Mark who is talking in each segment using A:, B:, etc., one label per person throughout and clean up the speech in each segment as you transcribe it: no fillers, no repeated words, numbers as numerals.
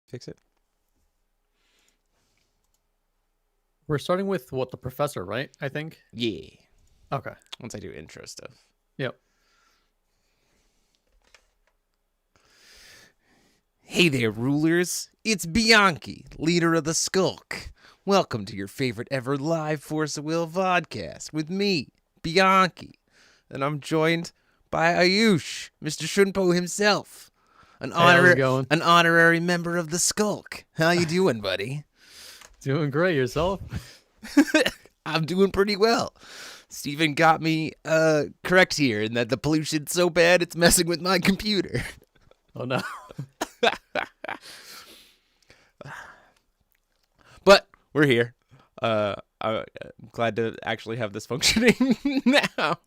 A: fix it?
B: We're starting with what, the professor, right? I think.
A: Yeah.
B: Okay.
A: Once I do intro stuff.
B: Yep.
A: Hey there, rulers. It's Bianchi, leader of the Skulk. Welcome to your favorite ever live Force of Will vodcast with me, Bianchi. And I'm joined by Ayush, Mr. Shunpo himself.
B: Hey, how's it going?
A: An honorary member of the Skulk. How you doing, buddy?
B: Doing great. Yourself?
A: I'm doing pretty well. Steven got me correct here in that the pollution's so bad it's messing with my computer.
B: Oh no.
A: But we're here. I'm glad to actually have this functioning now.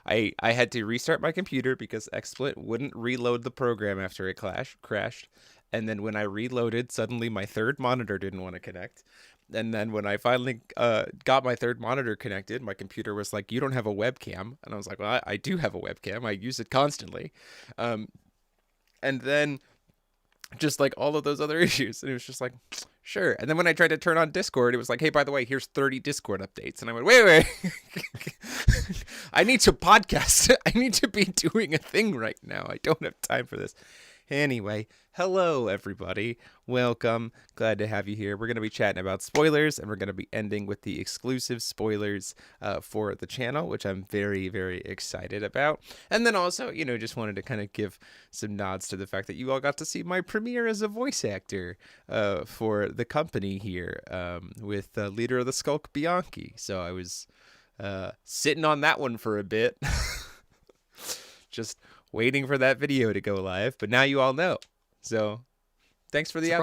A: I had to restart my computer because XSplit wouldn't reload the program after it crashed. And then when I reloaded, suddenly my third monitor didn't want to connect. And then when I finally got my third monitor connected, my computer was like, "You don't have a webcam." And I was like, "Well, I do have a webcam. I use it constantly." And then just like all of those other issues. And it was just like, sure. And then when I tried to turn on Discord, it was like, "Hey, by the way, here's 30 Discord updates." And I went, wait. I need to podcast. I need to be doing a thing right now. I don't have time for this. Anyway, hello, everybody. Welcome. Glad to have you here. We're going to be chatting about spoilers, and we're going to be ending with the exclusive spoilers for the channel, which I'm very, very excited about. And then also, just wanted to kind of give some nods to the fact that you all got to see my premiere as a voice actor for the company here with leader of the Skulk, Bianchi. So I was sitting on that one for a bit. Just waiting for that video to go live, but now you all know. So thanks for the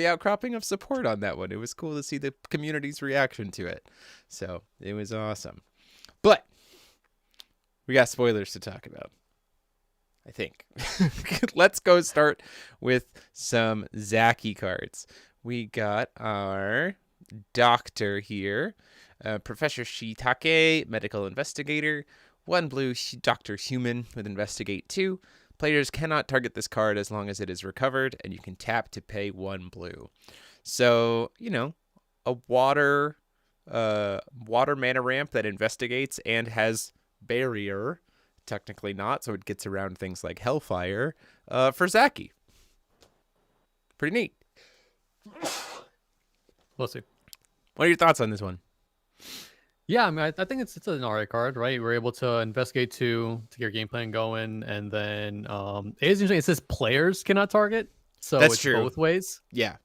A: outcropping of support on that one. It was cool to see the community's reaction to it. So it was awesome. But we got spoilers to talk about, I think. Let's go start with some Zachi cards. We got our doctor here, Professor Shiitake, medical investigator. 1 blue, Dr. Human with Investigate 2. Players cannot target this card as long as it is recovered, and you can tap to pay 1 blue. So, a water mana ramp that investigates and has barrier. Technically not, so it gets around things like Hellfire for Zachi. Pretty neat.
B: We'll see.
A: What are your thoughts on this one?
B: Yeah, I mean, I think it's an alright card, right? We're able to investigate 2 to get your game plan going, and then it is interesting. It says players cannot target, so
A: That's
B: it's
A: true.
B: both ways.
A: Yeah.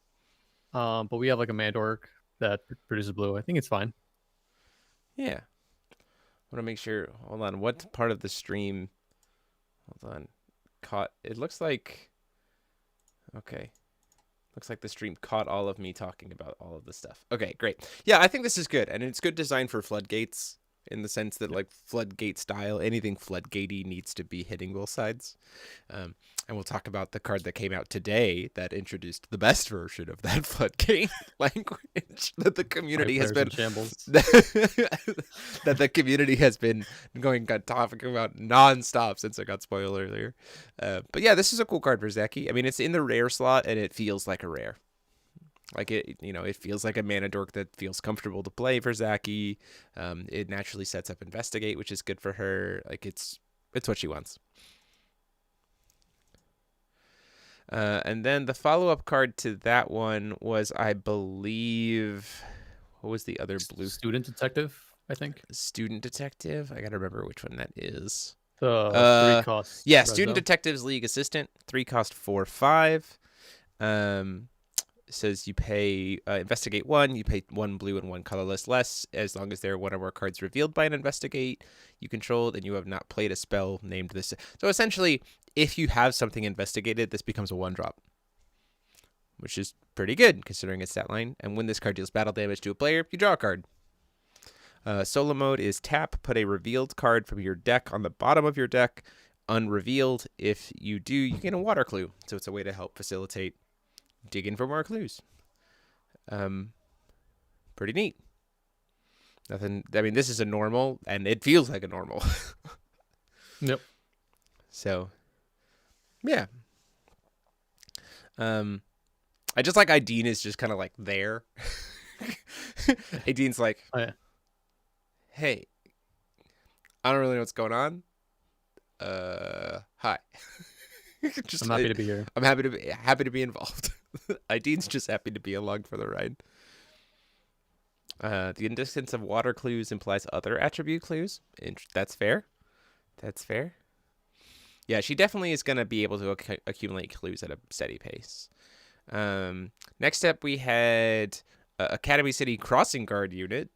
B: But we have like a Mandork that produces blue. I think it's fine.
A: Yeah. I want to make sure. Hold on. What part of the stream? Hold on. Caught. It looks like. Okay. Looks like the stream caught all of me talking about all of this stuff. Okay, great. Yeah, I think this is good. And it's good design for floodgates in the sense that, like, floodgate style, anything floodgatey needs to be hitting both sides. And we'll talk about the card that came out today that introduced the best version of that floodgate language that the community has been that the community has been talking about nonstop since it got spoiled earlier. But yeah, this is a cool card for Zachi. I mean, it's in the rare slot and it feels like a rare. Like it feels like a mana dork that feels comfortable to play for Zachi. It naturally sets up Investigate, which is good for her. Like it's what she wants. And then the follow-up card to that one was, I believe, what was the other blue?
B: Student Detective, I think.
A: Student Detective? I gotta remember which one that is.
B: The 3 cost.
A: Yeah, Student Detective's League Assistant, 3 cost 4/5. Says you pay Investigate 1, you pay 1 blue and 1 colorless less as long as there are 1 or more cards revealed by an Investigate you controlled and you have not played a spell named this. So essentially, if you have something investigated, this becomes a 1-drop, which is pretty good considering its stat line. And when this card deals battle damage to a player, you draw a card. Solo mode is tap, put a revealed card from your deck on the bottom of your deck, unrevealed. If you do, you get a water clue. So it's a way to help facilitate digging for more clues. Pretty neat. Nothing. I mean, this is a normal, and it feels like a normal.
B: Yep.
A: So, yeah. I just like Aden is just kind of like there. Aden's like,
B: Oh, yeah.
A: hey, I don't really know what's going on. Hi.
B: I'm happy to be here.
A: I'm happy to be involved. Aden's just happy to be along for the ride. The existence of water clues implies other attribute clues. That's fair. That's fair. Yeah, she definitely is going to be able to accumulate clues at a steady pace. Next up, we had Academy City Crossing Guard unit.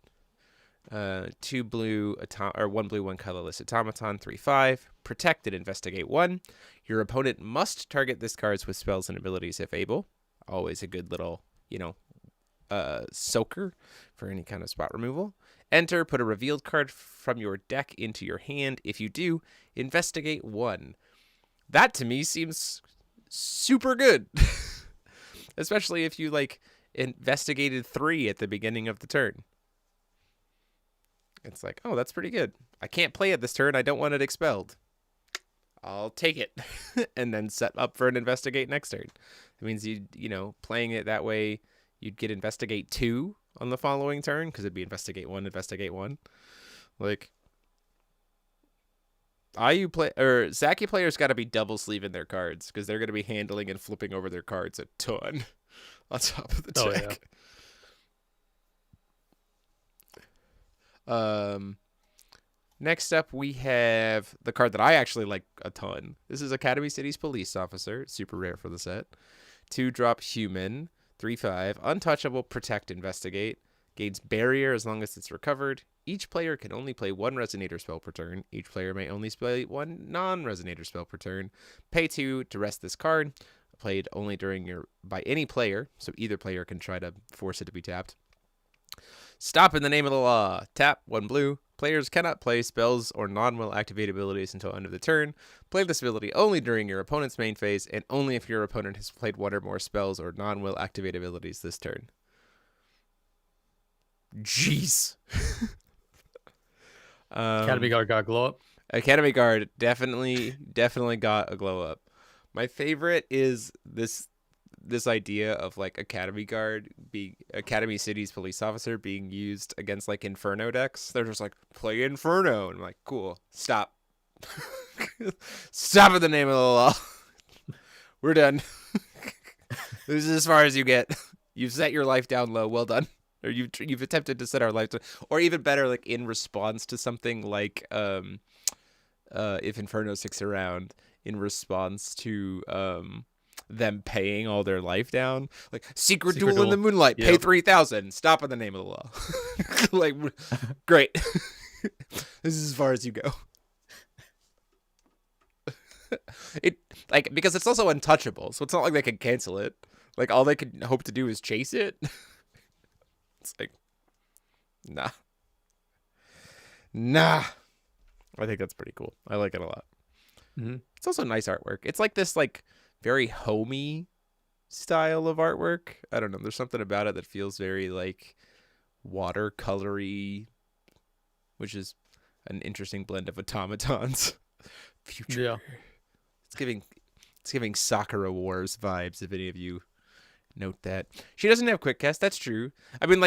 A: 2 blue, 1 blue, 1 colorless automaton, 3/5. Protect and investigate 1. Your opponent must target this cards with spells and abilities if able. Always a good little, soaker for any kind of spot removal. Enter, put a revealed card from your deck into your hand. If you do, investigate 1. That to me seems super good. Especially if you investigated 3 at the beginning of the turn. It's like, oh, that's pretty good. I can't play it this turn. I don't want it expelled. I'll take it and then set up for an investigate next turn. That means playing it that way, you'd get investigate 2 on the following turn because it'd be investigate 1, investigate 1. Zachi players got to be double sleeving their cards because they're going to be handling and flipping over their cards a ton on top of the deck. Oh, yeah. Next up, we have the card that I actually like a ton. This is Academy City's Police Officer. Super rare for the set. 2-drop human. 3/5. Untouchable, protect, investigate. Gains barrier as long as it's recovered. Each player can only play 1 resonator spell per turn. Each player may only play 1 non-resonator spell per turn. Pay 2 to rest this card. Played only by any player, so either player can try to force it to be tapped. Stop in the name of the law. Tap 1 blue. Players cannot play spells or non-will activate abilities until end of the turn. Play this ability only during your opponent's main phase and only if your opponent has played 1 or more spells or non-will activate abilities this turn. Jeez.
B: Academy Guard got a glow up.
A: Academy Guard definitely got a glow up. My favorite is this idea of Academy Guard being Academy City's police officer being used against Inferno decks. They're just play Inferno, and I'm like, cool, stop. Stop in the name of the law. We're done. This is as far as you get. You've set your life down low. Well done. Or you've attempted to set our life down, or even better, in response to something if Inferno sticks around, in response to them paying all their life down, secret duel in the moonlight, pay 3,000, stop in the name of the law. Great. This is as far as you go. It because it's also untouchable, so it's not like they can cancel it. All they can hope to do is chase it. It's nah. I think that's pretty cool. I like it a lot.
B: Mm-hmm.
A: It's also nice artwork. It's this very homey style of artwork. I don't know. There's something about it that feels very watercolory, which is an interesting blend of automatons. Future.
B: Yeah.
A: It's giving Sakura Wars vibes, if any of you note that. She doesn't have quick cast, that's true. I mean,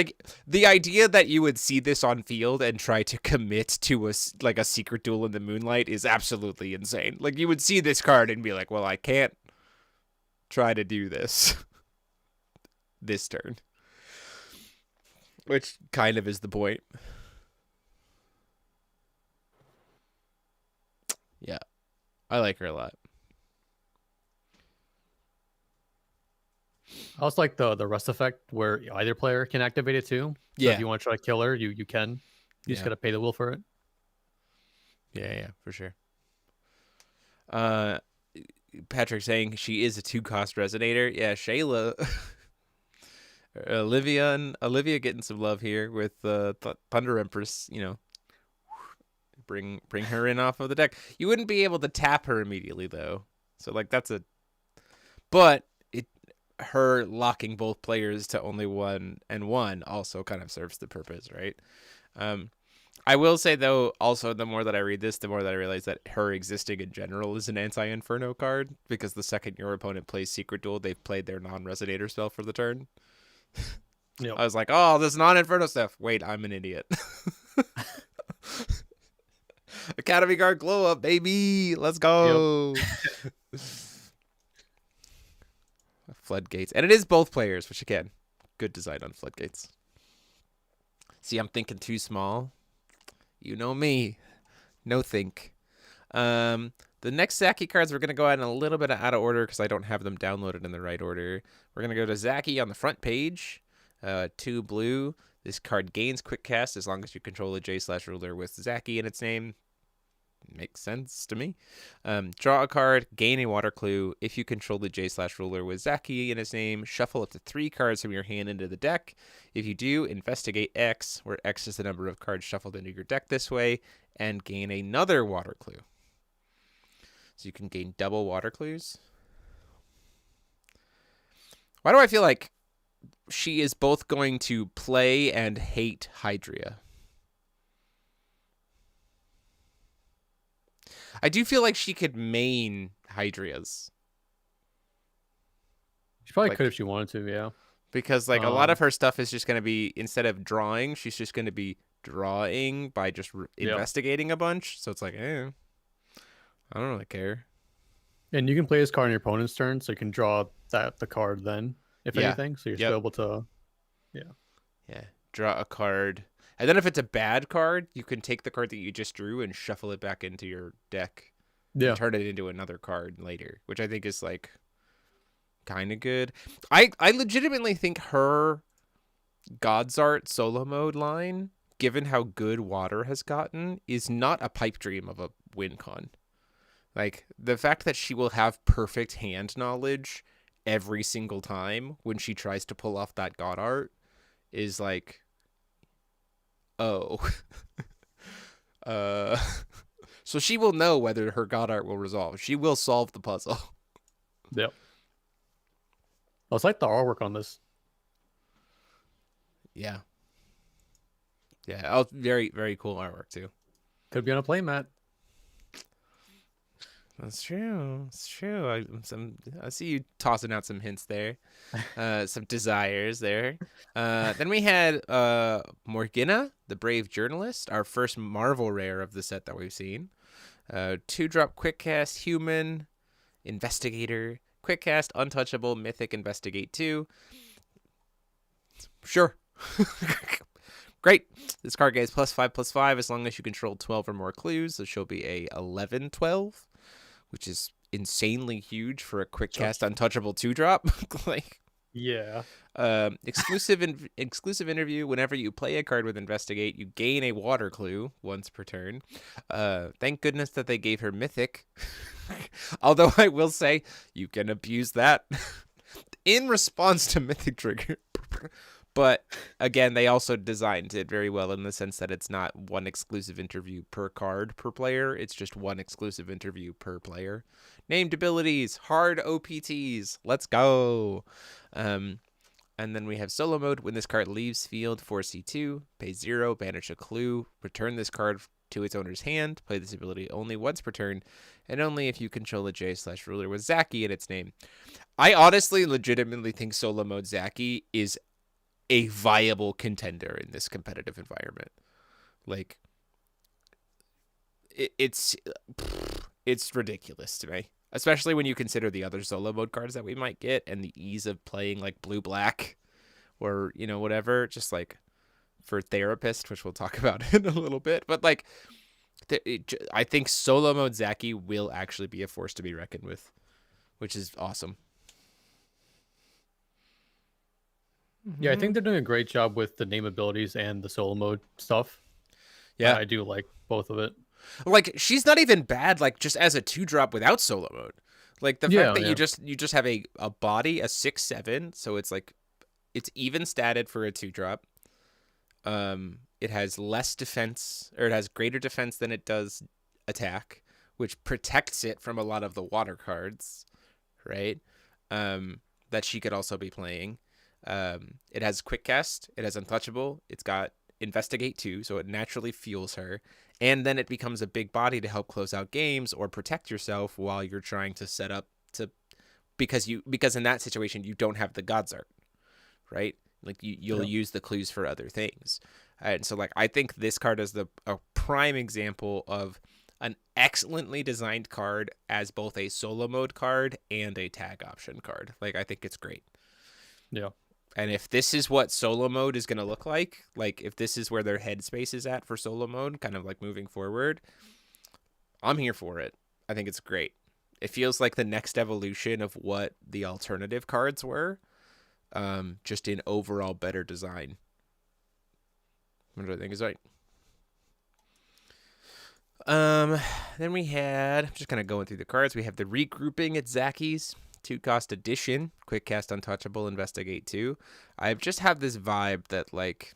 A: the idea that you would see this on field and try to commit to a secret duel in the moonlight is absolutely insane. You would see this card and be like, well, I can't try to do this this turn. Which kind of is the point. Yeah. I like her a lot.
B: I also like the rest effect where either player can activate it too. So if you want to try to kill her, you can. You just gotta pay the will for it.
A: Yeah, for sure. Patrick saying she is a 2-cost resonator. Yeah, Shayla. Olivia getting some love here with Thunder Empress, bring her in off of the deck. You wouldn't be able to tap her immediately though. So but her locking both players to only 1 and 1 also kind of serves the purpose, right? I will say though, also the more that I read this, the more that I realize that her existing in general is an anti-inferno card, because the second your opponent plays Secret Duel, they've played their non-resonator spell for the turn.
B: Yep.
A: I was like, oh, this non-inferno stuff. Wait, I'm an idiot. Academy Guard glow up, baby. Let's
B: Yep.
A: go. Floodgates. And it is both players, which again, good design on Floodgates. See, I'm thinking too small. You know me. No think. The next Zachi cards, we're going to go in a little bit out of order because I don't have them downloaded in the right order. We're going to go to Zachi on the front page. 2 blue. This card gains quick cast as long as you control a J/ruler with Zachi in its name. Makes sense to me. Draw a card, gain a water clue. If you control the J/ruler with Zachi in his name, shuffle up to 3 cards from your hand into the deck. If you do, investigate X, where X is the number of cards shuffled into your deck this way, and gain another water clue. So you can gain double water clues. Why do I feel like she is both going to play and hate Hydria? I do feel like she could main Hydrias.
B: She probably
A: Like-
B: could if she wanted to. Yeah.
A: Because like a lot of her stuff is just going to be, instead of drawing, she's just going to be drawing by just investigating a bunch. So it's like, I don't really care.
B: And you can play this card on your opponent's turn, so you can draw the card then, if
A: Yeah.
B: anything. So you're still able to.
A: Yeah. Draw a card. And then if it's a bad card, you can take the card that you just drew and shuffle it back into your deck.
B: Yeah.
A: And turn it into another card later, which I think is like kind of good. I legitimately think her God's Art solo mode line, given how good water has gotten, is not a pipe dream of a win con. Like, the fact that she will have perfect hand knowledge every single time when she tries to pull off that God Art is like, oh. So she will know whether her God Art will resolve. She will solve the puzzle.
B: Yep. I was like the artwork on this.
A: Yeah. Yeah. Oh, very, very cool artwork, too.
B: Could be on a playmat.
A: That's true. It's true. I see you tossing out some hints there, some desires there. Then we had Morgina, the Brave Journalist, our first Marvel rare of the set that we've seen. 2-drop quick cast, human, investigator, quick cast, untouchable, mythic, investigate 2. Sure. Great. This card gains +5/+5 as long as you control 12 or more clues. So she'll be a 11/12. Which is insanely huge for a quick cast untouchable 2-drop. Like,
B: yeah.
A: Exclusive interview. Whenever you play a card with investigate, you gain a water clue once per turn. Thank goodness that they gave her mythic. Although I will say you can abuse that in response to mythic trigger. But again, they also designed it very well in the sense that it's not one exclusive interview per card per player. It's just one exclusive interview per player. Named abilities, hard OPTs. Let's go. And then we have solo mode. When this card leaves field, force C2, pay 0, banish a clue, return this card to its owner's hand. Play this ability only once per turn, and only if you control a J/ruler with Zachi in its name. I honestly, legitimately think solo mode Zachi is a viable contender in this competitive environment. Like, it's ridiculous to me, especially when you consider the other solo mode cards that we might get and the ease of playing like blue-black or, whatever, just like for therapist, which we'll talk about in a little bit. But like, I think solo mode Zachi will actually be a force to be reckoned with, which is awesome.
B: Yeah, I think they're doing a great job with the name abilities and the solo mode stuff.
A: Yeah.
B: I do like both of it.
A: Like, she's not even bad, like, just as a 2-drop without solo mode. Like, the fact that you just have a body, a 6/7, so it's like, it's even statted for a 2-drop. It has less defense, or it has greater defense than it does attack, which protects it from a lot of the water cards, right? That she could also be playing. It has quick cast, it has untouchable, it's got investigate 2, so it naturally fuels her, and then it becomes a big body to help close out games or protect yourself while you're trying to set up to because in that situation you don't have the God's Art, right? Like you'll use the clues for other things. And so like I think this card is a prime example of an excellently designed card as both a solo mode card and a tag option card. Like I think it's great.
B: Yeah.
A: And if this is what solo mode is going to look like if this is where their headspace is at for solo mode, kind of like moving forward, I'm here for it. I think it's great. It feels like the next evolution of what the alternative cards were, just in overall better design. What do I think is right? Then we had, I'm just kind of going through the cards. We have the Regrouping at Zachi's 2-cost edition, quick cast, untouchable, investigate 2. I just have this vibe that like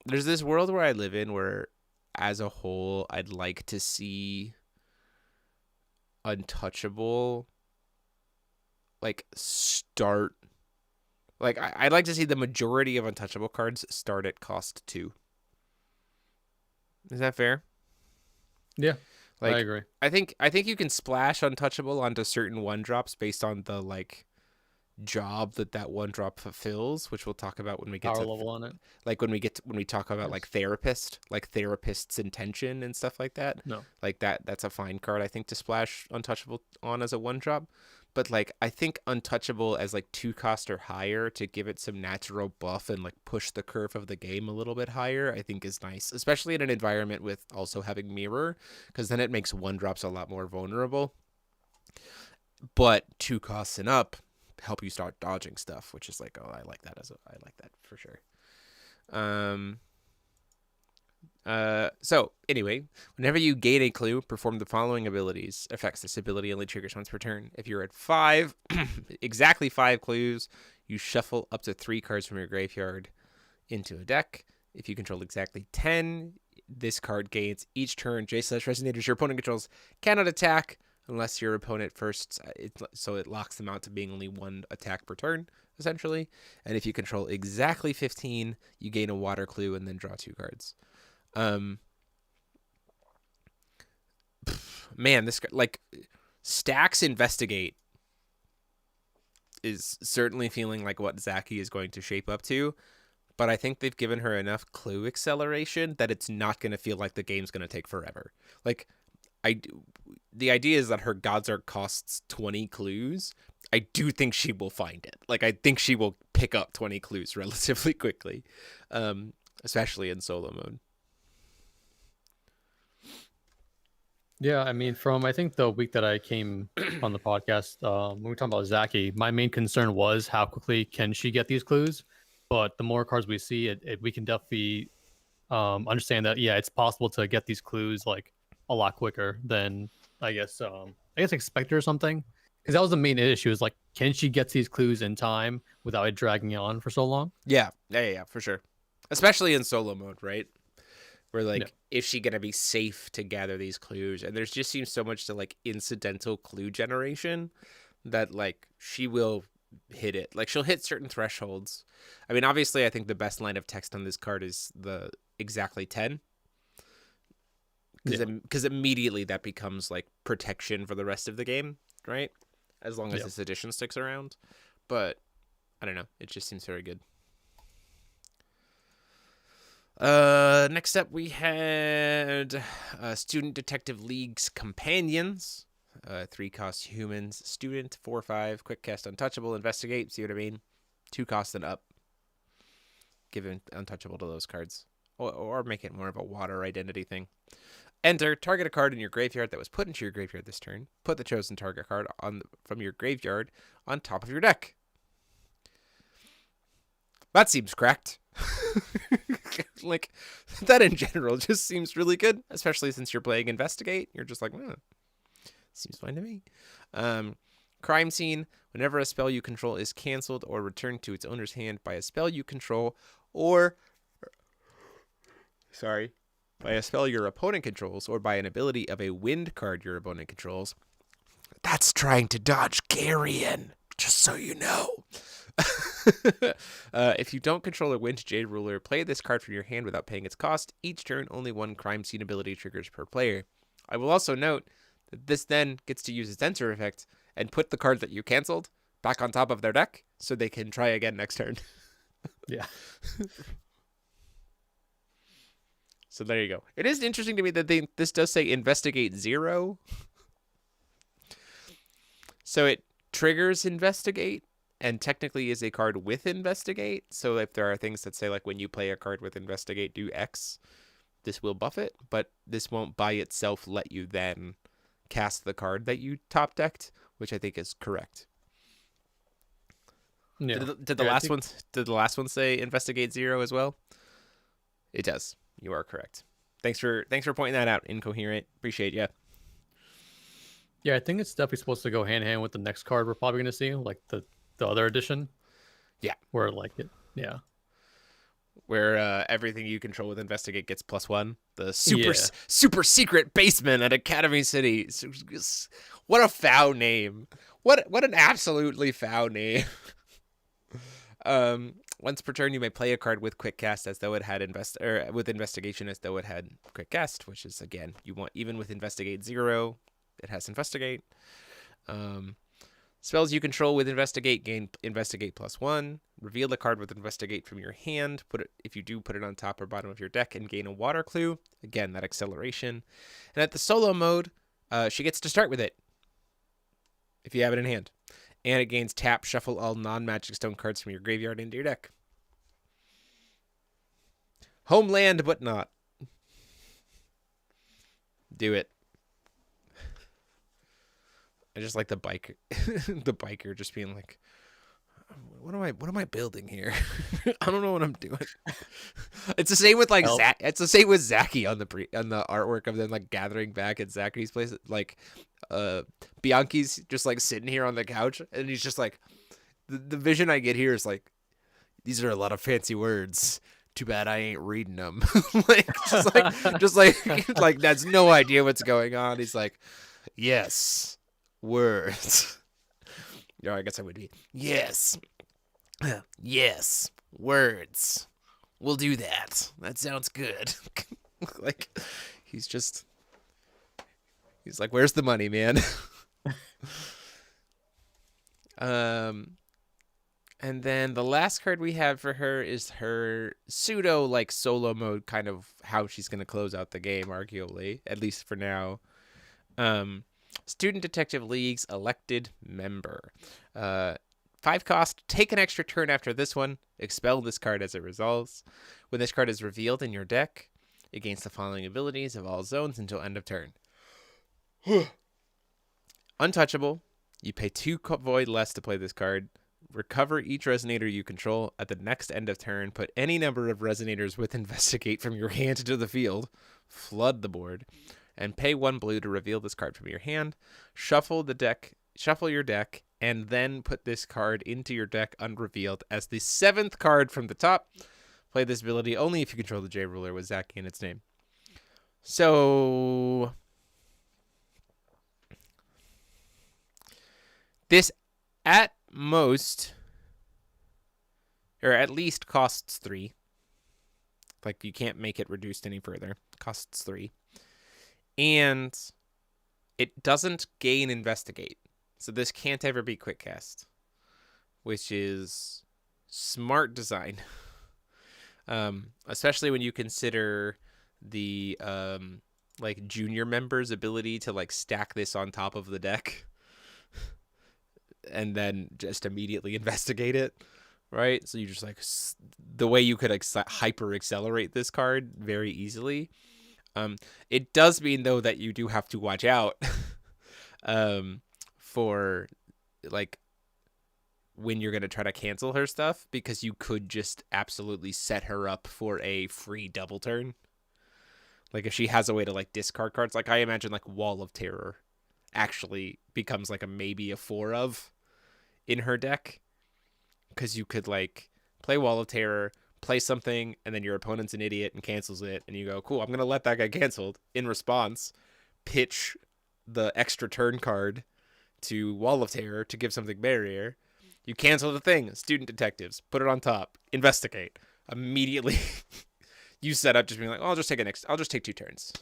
A: there's this world where I live in where as a whole I'd like to see untouchable like start like I'd like to see the majority of untouchable cards start at cost 2. Is that fair?
B: Yeah,
A: like,
B: I agree.
A: I think you can splash untouchable onto certain 1-drops based on the like job that 1-drop fulfills, which we'll talk about when we get
B: Power
A: to
B: level on it.
A: Like when we talk about like therapist's intention and stuff like that.
B: No.
A: Like that's a fine card I think to splash untouchable on as a 1-drop. But like I think untouchable as like 2-cost or higher to give it some natural buff and like push the curve of the game a little bit higher, I think is nice, especially in an environment with also having mirror, because then it makes 1-drops a lot more vulnerable. But 2 costs and up help you start dodging stuff, which is like, oh, I like that for sure. So anyway, whenever you gain a clue, perform the following abilities. Affects this ability only triggers once per turn. If you're at 5, exactly 5 clues, you shuffle up to 3 cards from your graveyard into a deck. If you control exactly 10, this card gains each turn J/Resonators your opponent controls cannot attack unless your opponent first, so it locks them out to being only 1 attack per turn, essentially. And if you control exactly 15, you gain a water clue and then draw 2 cards. Man, this like Stacks Investigate is certainly feeling like what Zachi is going to shape up to, but I think they've given her enough clue acceleration that it's not going to feel like the game's going to take forever. Like the idea is that her God's Art costs 20 clues. I do think she will find it. Like I think she will pick up 20 clues relatively quickly, especially in solo mode.
B: Yeah, I mean, from I think the week that I came on the podcast, when we were talking about Zachi, my main concern was how quickly can she get these clues. But the more cards we see, we can definitely understand that it's possible to get these clues like a lot quicker than I guess expected or something. Because that was the main issue, is like, can she get these clues in time without it dragging on for so long?
A: Yeah, for sure. Especially in solo mode, right? Where like, is she gonna be safe to gather these clues? And there's just seems so much to like incidental clue generation that like she will hit it. Like she'll hit certain thresholds. I mean, obviously, I think the best line of text on this card is the exactly 10. Because immediately that becomes like protection for the rest of the game, right? As long as this edition sticks around. But I don't know. It just seems very good. Next up we had Student Detective League's Companions. 3-cost humans, student, 4/5, quick cast, untouchable, investigate, see what I mean? 2 cost and up. Give untouchable to those cards. Or make it more of a water identity thing. Enter, target a card in your graveyard that was put into your graveyard this turn. Put the chosen target card from your graveyard on top of your deck. That seems cracked. Like, that in general just seems really good, especially since you're playing Investigate. You're just like, seems fine to me. Crime Scene. Whenever a spell you control is canceled or returned to its owner's hand by a spell you control or... by a spell your opponent controls or by an ability of a wind card your opponent controls. That's trying to dodge Carrion, just so you know. If you don't control a Winch Jade Ruler, play this card from your hand without paying its cost. Each turn, only one crime scene ability triggers per player. I will also note that this then gets to use its enter effect and put the card that you canceled back on top of their deck so they can try again next turn.
B: Yeah.
A: So there you go. It is interesting to me that this does say investigate 0. So it triggers investigate and technically is a card with investigate. So if there are things that say like when you play a card with investigate, do X, this will buff it, but this won't by itself let you then cast the card that you top decked, which I think is correct.
B: Yeah.
A: Did the last one say investigate 0 as well? It does. You are correct. Thanks for pointing that out. Incoherent. Appreciate you.
B: Yeah, I think it's definitely supposed to go hand in hand with the next card we're probably gonna see, like the other edition.
A: Yeah.
B: Where like it. Yeah.
A: Where everything you control with investigate gets +1. The super secret basement at Academy City. What a foul name. What an absolutely foul name. Once per turn, you may play a card with quick cast as though it had with investigation as though it had quick cast, which is again you want even with investigate 0, it has investigate. Spells you control with investigate gain investigate +1. Reveal the card with investigate from your hand. If you do, put it on top or bottom of your deck and gain a water clue. Again, that acceleration. And at the solo mode, she gets to start with it if you have it in hand. And it gains tap, shuffle all non-magic stone cards from your graveyard into your deck. Homeland, but not. Do it. I just like the biker, the biker just being like, "What am I building here? I don't know what I'm doing." It's the same with like It's the same with Zachi on the artwork of them like gathering back at Zachi's place. Like, Bianchi's just like sitting here on the couch, and he's just like, the vision I get here is like, these are a lot of fancy words. Too bad I ain't reading them. just like that's no idea what's going on. He's like, yes. Words. No, I guess I would be. Yes. Yes. Words. We'll do that. That sounds good. Like, he's like, where's the money, man? And then the last card we have for her is her pseudo like solo mode, kind of how she's gonna close out the game, arguably, at least for now. Student Detective League's elected member. 5 cost, take an extra turn after this one. Expel this card as it resolves. When this card is revealed in your deck, it gains the following abilities of all zones until end of turn. Untouchable. You pay 2 void less to play this card. Recover each resonator you control. At the next end of turn, put any number of resonators with investigate from your hand into the field. Flood the board. And pay 1 blue to reveal this card from your hand. Shuffle your deck, and then put this card into your deck unrevealed as the 7th card from the top. Play this ability only if you control the J ruler with Zachi in its name. So this at most, or at least, costs 3. Like, you can't make it reduced any further. Costs 3. And it doesn't gain investigate. So this can't ever be quick cast, which is smart design. Especially when you consider the like junior members' ability to like stack this on top of the deck and then just immediately investigate it, right? So you just like the way you could hyper accelerate this card very easily. It does mean though that you do have to watch out for like when you're going to try to cancel her stuff, because you could just absolutely set her up for a free double turn. Like if she has a way to like discard cards, like I imagine like Wall of Terror actually becomes like maybe a 4 of in her deck, because you could like play Wall of Terror, play something, and then your opponent's an idiot and cancels it, and you go, cool, I'm going to let that guy canceled. In response, pitch the extra turn card to Wall of Terror to give something barrier, You cancel the thing. Student detectives. Put it on top. Investigate. Immediately, you set up just being like, oh, I'll just take 2 turns.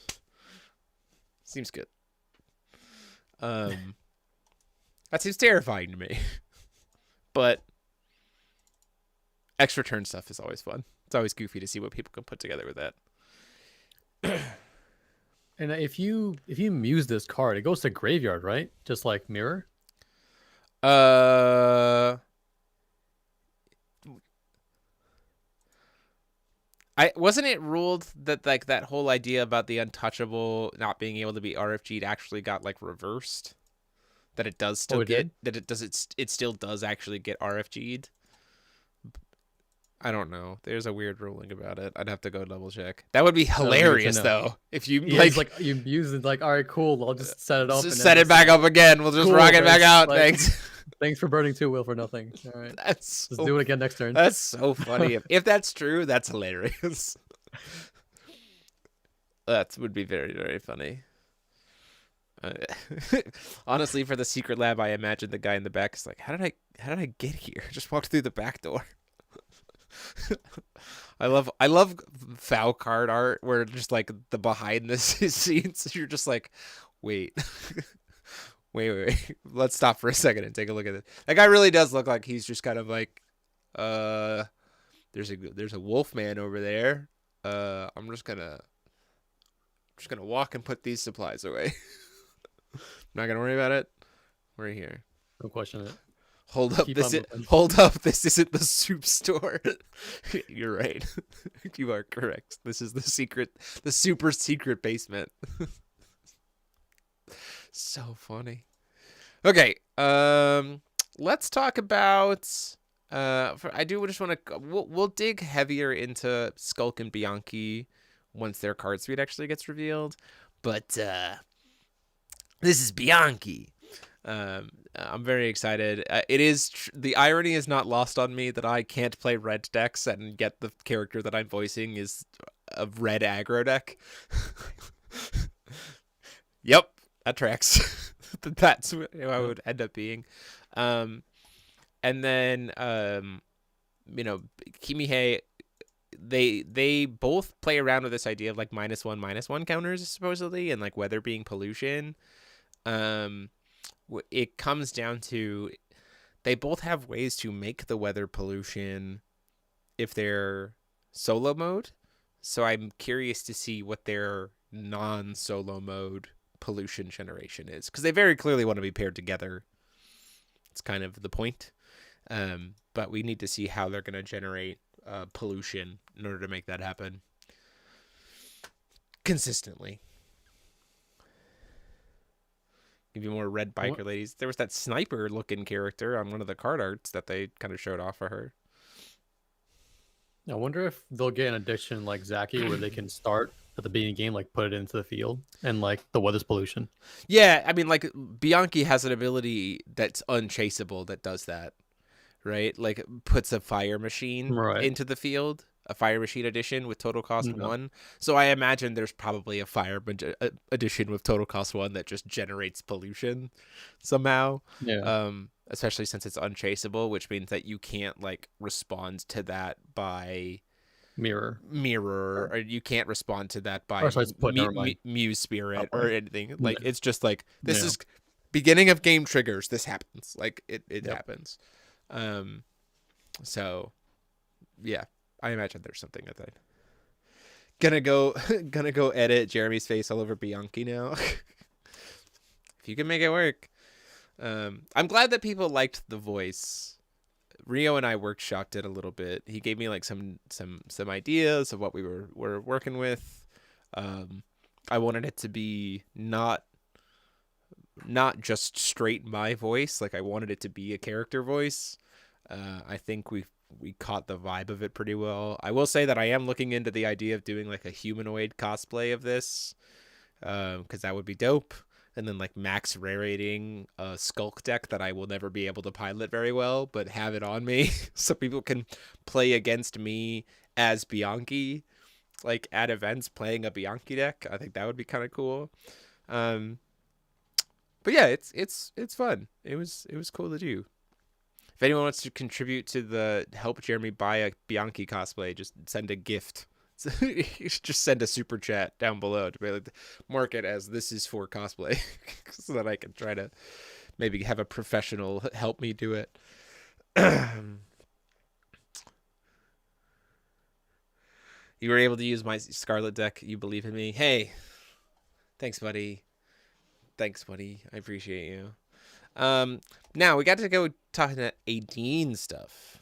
A: Seems good. That seems terrifying to me. But extra turn stuff is always fun. It's always goofy to see what people can put together with that.
B: And if you muse this card, it goes to graveyard, right? Just like mirror.
A: Wasn't it ruled that like that whole idea about the untouchable not being able to be RFG'd actually got like reversed? That it does still it still does actually get RFG'd. I don't know. There's a weird ruling about it. I'd have to go double check. That would be hilarious though. If you
B: like you use it like, all right, cool. I'll just set it up.
A: Just set it back up again. We'll just cool, rock it back out. Like, thanks.
B: Thanks for burning 2 will for nothing. All right. Let's do it again next turn.
A: That's so funny. If that's true, that's hilarious. That would be very, very funny. Honestly, for the secret lab, I imagine the guy in the back is like, how did I get here? I just walked through the back door. I love foul card art where just like the behind the scenes, you're just like, wait. Wait. Let's stop for a second and take a look at it. That guy really does look like he's just kind of like, there's a wolf man over there. I'm just gonna walk and put these supplies away. I'm not gonna worry about it. We're here.
B: No question it.
A: Hold up, this isn't the soup store. You're right. You are correct. This is the super secret basement. So funny. Okay, let's talk about I do just want to we'll dig heavier into Skulk and Bianchi once their card suite actually gets revealed, but this is Bianchi. I'm very excited. It is the irony is not lost on me that I can't play red decks and get the character that I'm voicing is a red aggro deck. Yep. That tracks. That's who I would end up being. And then, Kimihei, they both play around with this idea of like -1/-1 counters supposedly, and like weather being pollution. It comes down to they both have ways to make the weather pollution if they're solo mode. So I'm curious to see what their non-solo mode pollution generation is, because they very clearly want to be paired together. It's kind of the point. But we need to see how they're going to generate pollution in order to make that happen consistently. Give you more red biker ladies. There was that sniper looking character on one of the card arts that they kind of showed off for her.
B: I wonder if they'll get an addiction like Zachi where they can start at the beginning of the game, like put it into the field and like the weather's pollution.
A: Yeah, I mean, like Bianchi has an ability that's unchaseable that does that, right? Like puts a fire machine into the field, a fire machine edition with total cost 1. So I imagine there's probably a fire edition with total cost 1 that just generates pollution somehow.
B: Yeah.
A: Especially since it's unchaseable, which means that you can't like respond to that by mirror, or you can't respond to that by muse spirit or anything. Like it's just like this is beginning of game triggers. This happens. Like it happens. So yeah, I imagine there's something with that. Gonna go edit Jeremy's face all over Bianchi now. If you can make it work. I'm glad that people liked the voice. Rio and I workshopped it a little bit. He gave me like some ideas of what we were working with. I wanted it to be not just straight my voice. Like I wanted it to be a character voice. I think we caught the vibe of it pretty well. I will say that I am looking into the idea of doing like a humanoid cosplay of this, because that would be dope. And then like max rating a Skulk deck that I will never be able to pilot very well, but have it on me so people can play against me as Bianchi, like at events playing a Bianchi deck. I think that would be kind of cool. But yeah, it's fun. It was cool to do. If anyone wants to contribute to the help Jeremy buy a Bianchi cosplay, just send a gift. Just send a super chat down below to be like, mark it as this is for cosplay, so that I can try to maybe have a professional help me do it. You were able to use my Scarlet deck. You believe in me. Hey, thanks, buddy. Thanks, buddy. I appreciate you. Now we got to go talking to Aden stuff,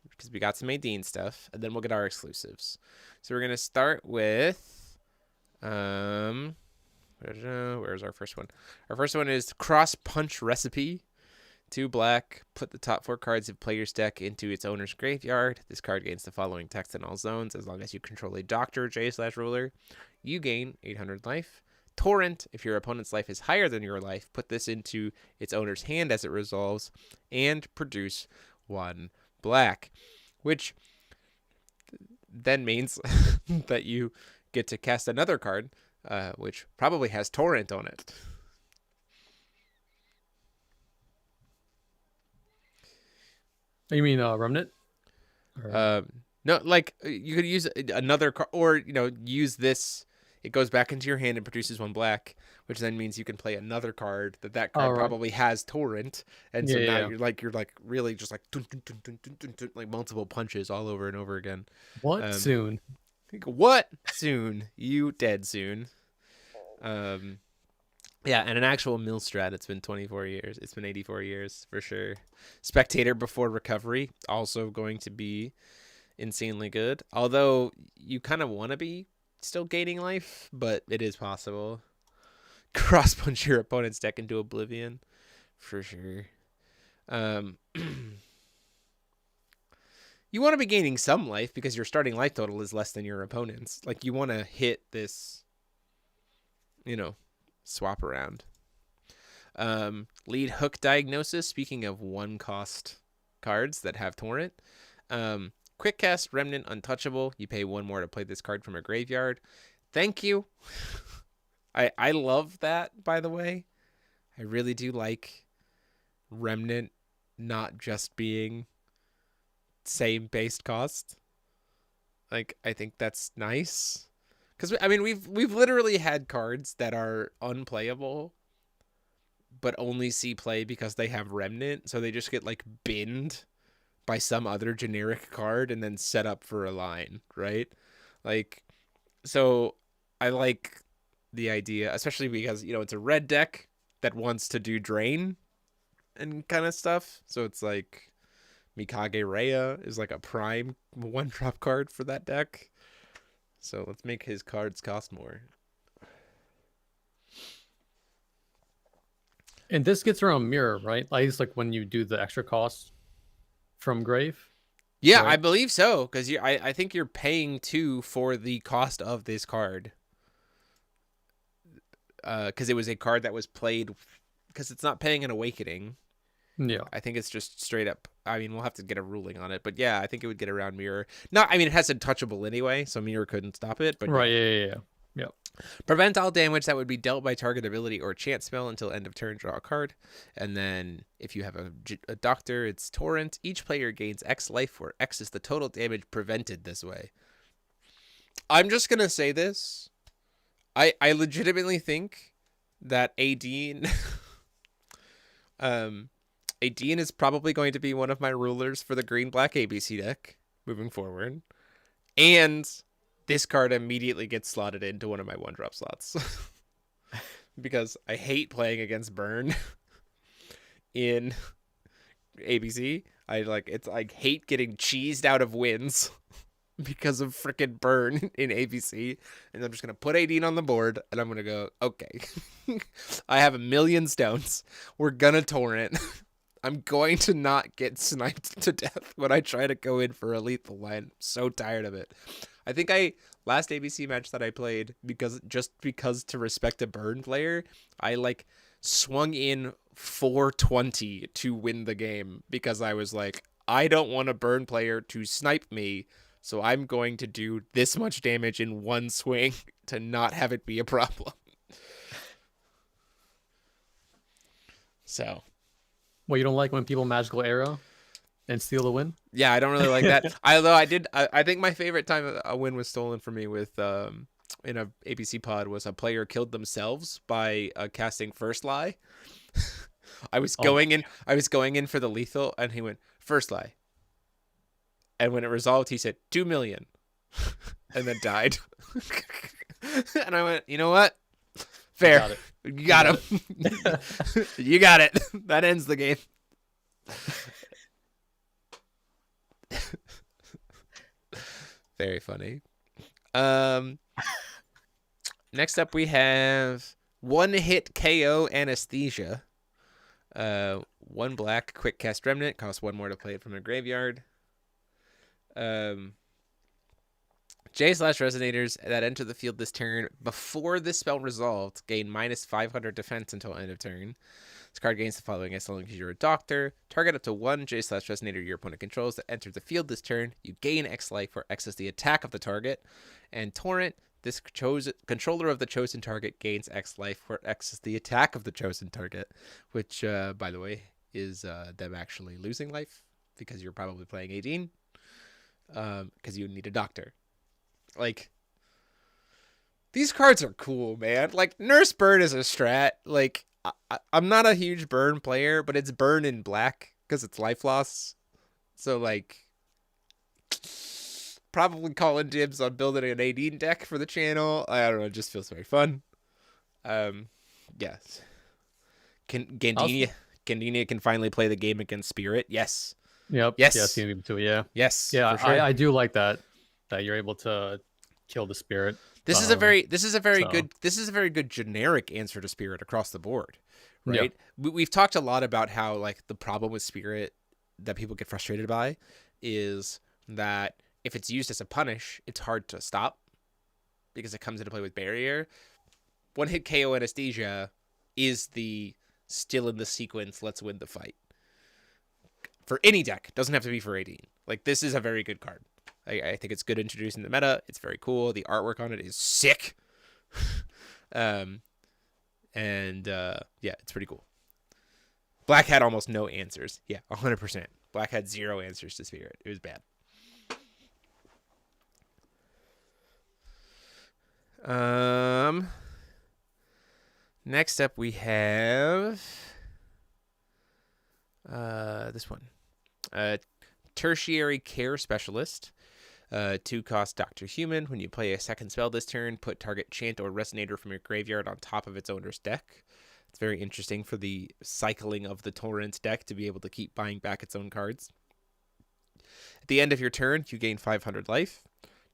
A: because we got some Aden stuff, and then we'll get our exclusives. So we're gonna start with, where's our first one? Our first one is Cross Punch Recipe. 2 black. Put the top 4 cards of player's deck into its owner's graveyard. This card gains the following text in all zones. As long as you control a doctor, J/ruler, you gain 800 life. Torrent, if your opponent's life is higher than your life, put this into its owner's hand as it resolves and produce 1 black, which then means that you get to cast another card, which probably has Torrent on it.
B: You mean Remnant?
A: No, like you could use another card, or use this. It goes back into your hand and produces 1 black, which then means you can play another card that card probably has Torrent, and so now you're like really just like like multiple punches all over and over again.
B: What soon?
A: What soon? You dead soon. Yeah, and an actual mill strat. It's been 24 years. It's been 84 years for sure. Spectator before recovery, also going to be insanely good. Although you kind of want to be still gaining life, but it is possible. Cross punch your opponent's deck into oblivion, for sure. You want to be gaining some life because your starting life total is less than your opponent's. Like, you want to hit this, swap around. Lead hook diagnosis. Speaking of 1 cost cards that have Torrent, quick cast Remnant Untouchable. You pay 1 more to play this card from a graveyard. Thank you. I love that, by the way. I really do like Remnant not just being same based cost. Like, I think that's nice. Because, I mean, we've literally had cards that are unplayable, but only see play because they have Remnant, so they just get, like, binned by some other generic card and then set up for a line, right? Like, so I like the idea, especially because, it's a red deck that wants to do drain and kind of stuff. So it's like Mikage Rhea is like a prime 1-drop card for that deck. So let's make his cards cost more.
B: And this gets around mirror, right? At least like when you do the extra cost from grave.
A: Yeah,
B: right?
A: I believe so, because I think you're paying 2 for the cost of this card. Because it was a card that was played, because it's not paying an awakening.
B: Yeah.
A: I think it's just straight up. I mean, we'll have to get a ruling on it, but yeah, I think it would get around mirror. No, I mean, it has untouchable anyway, so mirror couldn't stop it. But
B: right. Yeah.
A: Prevent all damage that would be dealt by target ability or chance spell until end of turn. Draw a card, and then if you have a doctor, it's Torrent. Each player gains X life, where X is the total damage prevented this way. I'm just gonna say this. I legitimately think that Aden Aden is probably going to be one of my rulers for the green-black ABC deck moving forward. And this card immediately gets slotted into one of my 1-drop slots. Because I hate playing against burn in ABC. I hate getting cheesed out of wins because of freaking burn in ABC. And I'm just going to put 18 on the board and I'm going to go, okay. I have 1,000,000 stones. We're going to torrent. I'm going to not get sniped to death when I try to go in for a lethal line. I'm so tired of it. I think last ABC match that I played, because to respect a burn player, I swung in 420 to win the game because I was like, I don't want a burn player to snipe me, so I'm going to do this much damage in one swing to not have it be a problem. So.
B: Well, you don't like when people magical arrow? and steal the win.
A: Yeah, I don't really like that. Although I think my favorite time a win was stolen from me with in a ABC pod was a player killed themselves by casting First Lie. I was going in for the lethal, and he went First Lie, and when it resolved, he said 2 million, and then died. And I went, you know what? Fair, you got him. You got it. That ends the game. Very funny. Next up we have one hit KO anesthesia. 1 black quick cast remnant, costs 1 more to play it from a graveyard. J/Resonators that enter the field this turn before this spell resolved gain -500 defense until end of turn. This card gains the following as long as you're a doctor. Target up to 1 J/Resonator your opponent controls that enter the field this turn. You gain X life, where X is the attack of the target. And Torrent, this controller of the chosen target gains X life, where X is the attack of the chosen target. Which, by the way, is them actually losing life, because you're probably playing Aden. Because you need a doctor. Like, these cards are cool, man. Like, Nurse Burn is a strat. Like, I'm not a huge burn player, but it's burn in black because it's life loss. So, like, probably calling dibs on building an AD deck for the channel. I don't know. It just feels very fun. Yes. Gandenia can finally play the game against Spirit. Yes.
B: Yep.
A: Yes.
B: Yes. Yeah.
A: Yes.
B: Yeah.
A: For sure.
B: I do like that you're able to kill the Spirit.
A: This is a very good generic answer to Spirit across the board, right? Yeah. We've talked a lot about how, like, the problem with Spirit that people get frustrated by is that if it's used as a punish, it's hard to stop because it comes into play with barrier. 1 hit KO anesthesia is the still in the sequence, let's win the fight. For any deck, doesn't have to be for 18. Like, this is a very good card. I think it's good introducing the meta. It's very cool. The artwork on it is sick. Yeah, it's pretty cool. Black had almost no answers. Yeah, 100%. Black had 0 answers to Spirit. It was bad. Next up we have this one. Tertiary Care Specialist. 2 cost Dr. Human. When you play a second spell this turn, put target chant or resonator from your graveyard on top of its owner's deck. It's very interesting for the cycling of the Torrent deck to be able to keep buying back its own cards. At the end of your turn, you gain 500 life.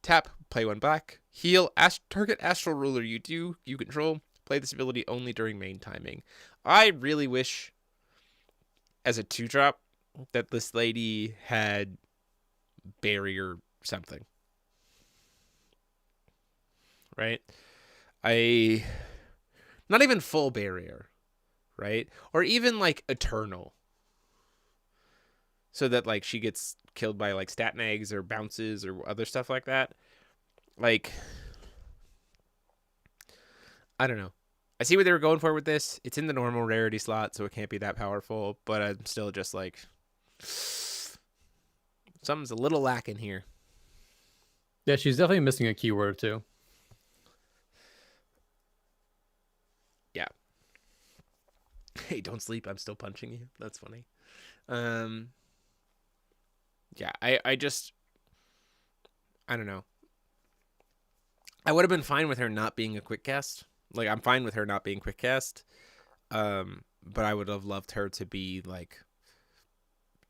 A: Tap, play 1 black. Heal, target Astral Ruler you control. Play this ability only during main timing. I really wish, as a 2-drop, that this lady had barrier something, right? Not even full barrier, right? Or even like eternal, so that, like, she gets killed by, like, stat nags or bounces or other stuff like that. Like, I don't know. I see what they were going for with this. It's in the normal rarity slot, so it can't be that powerful, but I'm still just like, something's a little lacking here.
B: Yeah, she's definitely missing a keyword or 2.
A: Yeah. Hey, don't sleep. I'm still punching you. That's funny. Yeah, I don't know. I would have been fine with her not being a quick cast. Like, I'm fine with her not being quick cast. But I would have loved her to be, like,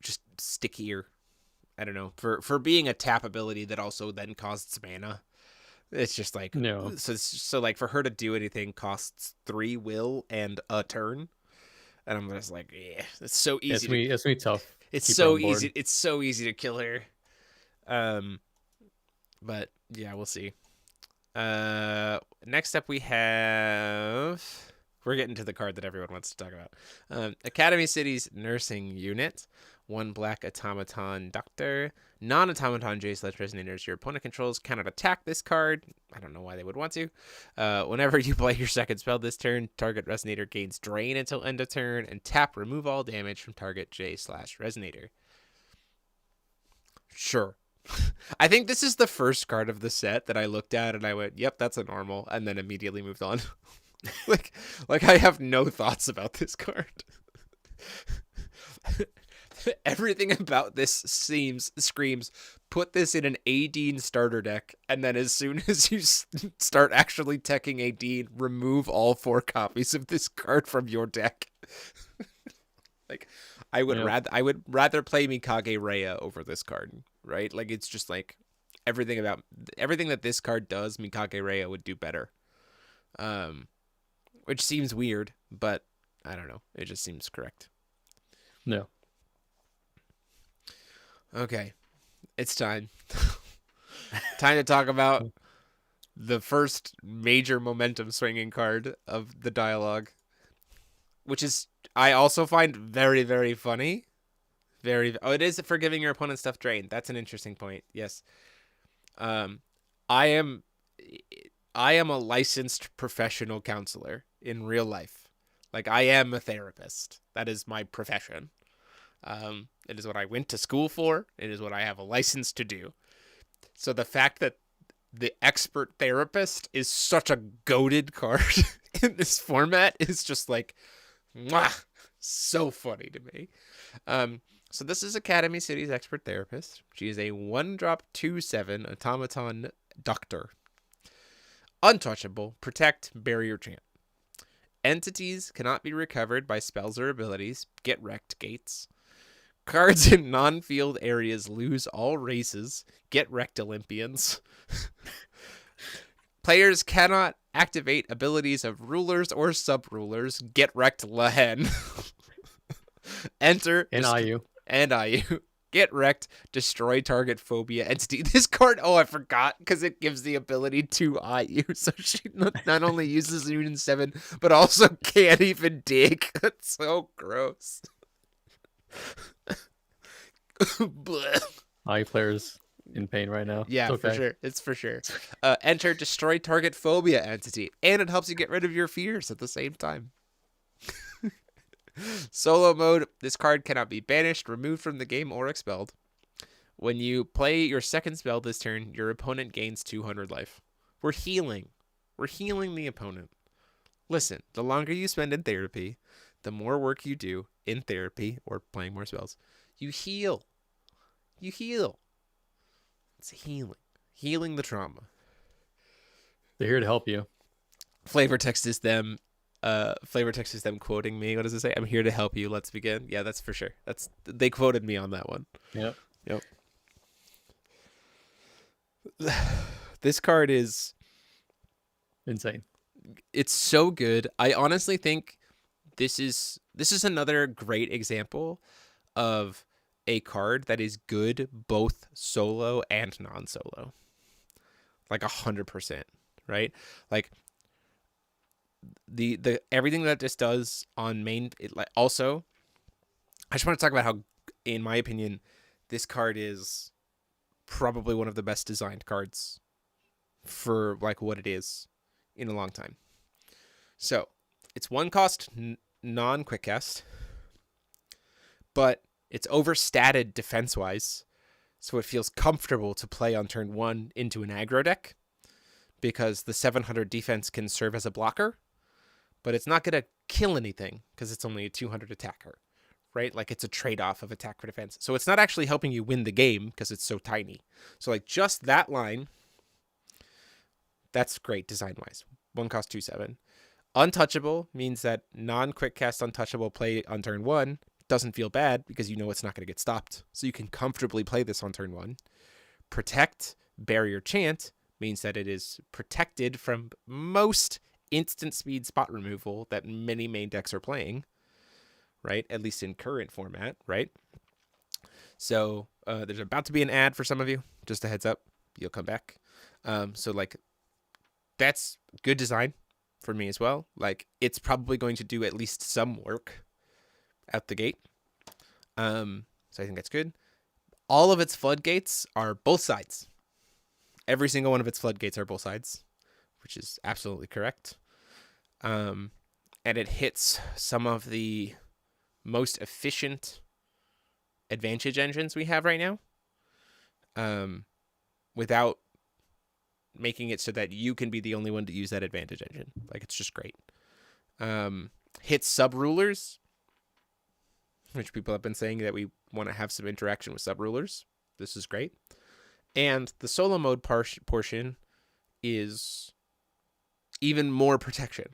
A: just stickier. I don't know, for being a tap ability that also then costs mana. It's just like,
B: no.
A: So like, for her to do anything costs 3 will and a turn, and I'm just like, yeah, it's so easy.
B: It's me tough.
A: It's so easy. It's so easy to kill her. But yeah, we'll see. Next up we have, we're getting to the card that everyone wants to talk about. Academy City's Nursing Unit. 1 black automaton doctor. Non-automaton J/Resonators your opponent controls cannot attack this card. I don't know why they would want to. Whenever you play your second spell this turn, target resonator gains drain until end of turn, and tap, remove all damage from target J/Resonator. Sure. I think this is the first card of the set that I looked at and I went, yep, that's a normal, and then immediately moved on. like I have no thoughts about this card. Everything about this screams, put this in an Aden starter deck, and then as soon as you start actually teching Aden, remove all 4 copies of this card from your deck. Like, I would rather play Mikage Rhea over this card, right? Like, it's just like everything that this card does, Mikage Rhea would do better. Which seems weird, but I don't know. It just seems correct.
B: No.
A: Okay, it's time. Time to talk about the first major momentum swinging card of the dialogue, which is I also find very, very funny. It is for giving your opponent stuff drained. That's an interesting point. Yes. I am a licensed professional counselor in real life. Like, I am a therapist. That is my profession. It is what I went to school for. It is what I have a license to do. So the fact that the expert therapist is such a goated card in this format is just like, mwah, so funny to me. So this is Academy City's expert therapist. She is a 1-drop 2/7 automaton doctor. Untouchable, protect, barrier chant. Entities cannot be recovered by spells or abilities. Get wrecked gates. Cards in non-field areas lose all races. Get wrecked Olympians. Players cannot activate abilities of rulers or sub-rulers. Get wrecked Lehen. Enter.
B: And IU.
A: And IU. Get wrecked. Destroy target phobia entity. This card, I forgot, because it gives the ability to IU. So she not only uses Union 7, but also can't even dig. That's so gross.
B: IU players in pain right now.
A: Yeah, okay. For sure. It's for sure. Enter destroy target phobia entity, and it helps you get rid of your fears at the same time. Solo mode. This card cannot be banished, removed from the game, or expelled. When you play your second spell this turn, your opponent gains 200 life. We're healing. We're healing the opponent. Listen, the longer you spend in therapy, the more work you do in therapy or playing more spells, you heal. You heal. It's healing. Healing the trauma.
B: They're here to help you.
A: Flavor text is them quoting me. What does it say? I'm here to help you. Let's begin. Yeah, that's for sure. They quoted me on that one.
B: Yep.
A: This card is
B: insane.
A: It's so good. I honestly think this is another great example of a card that is good both solo and non-solo. Like 100%, right? Like the everything that this does on main, also I just want to talk about how, in my opinion, this card is probably one of the best designed cards for like what it is in a long time. So it's 1 cost non-quick cast, but it's overstated defense wise, so it feels comfortable to play on turn 1 into an aggro deck, because the 700 defense can serve as a blocker, but it's not going to kill anything because it's only a 200 attacker, right? Like, it's a trade-off of attack for defense. So it's not actually helping you win the game because it's so tiny. So like just that line, that's great design-wise. 1 cost 2/7. Untouchable means that non-quick cast untouchable play on turn 1 doesn't feel bad because you know it's not going to get stopped. So you can comfortably play this on turn 1. Protect, barrier chant means that it is protected from most instant speed spot removal that many main decks are playing, right? At least in current format, right? So there's about to be an ad for some of you. Just a heads up. You'll come back. So like, that's good design for me as well. Like, it's probably going to do at least some work out the gate. So I think that's good. All of its floodgates are both sides. Every single one of its floodgates are both sides, which is absolutely correct. And it hits some of the most efficient advantage engines we have right now. without making it so that you can be the only one to use that advantage engine. Like, it's just great. Hits sub-rulers, which people have been saying that we want to have some interaction with sub-rulers. This is great. And the solo mode portion is even more protection.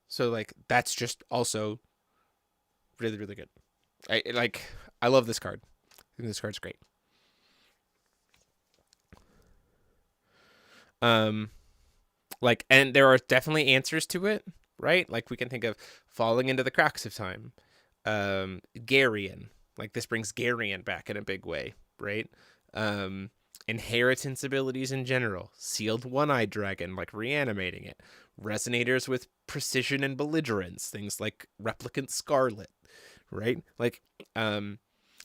A: So, like, that's just also really, really good. I love this card. I think this card's great. And there are definitely answers to it, right? Like, we can think of Falling into the Cracks of Time, Garion. Like, this brings Garion back in a big way, right? Inheritance abilities in general, Sealed One-Eyed Dragon, like reanimating it, resonators with precision and belligerence, things like Replicant Scarlet, right? Like,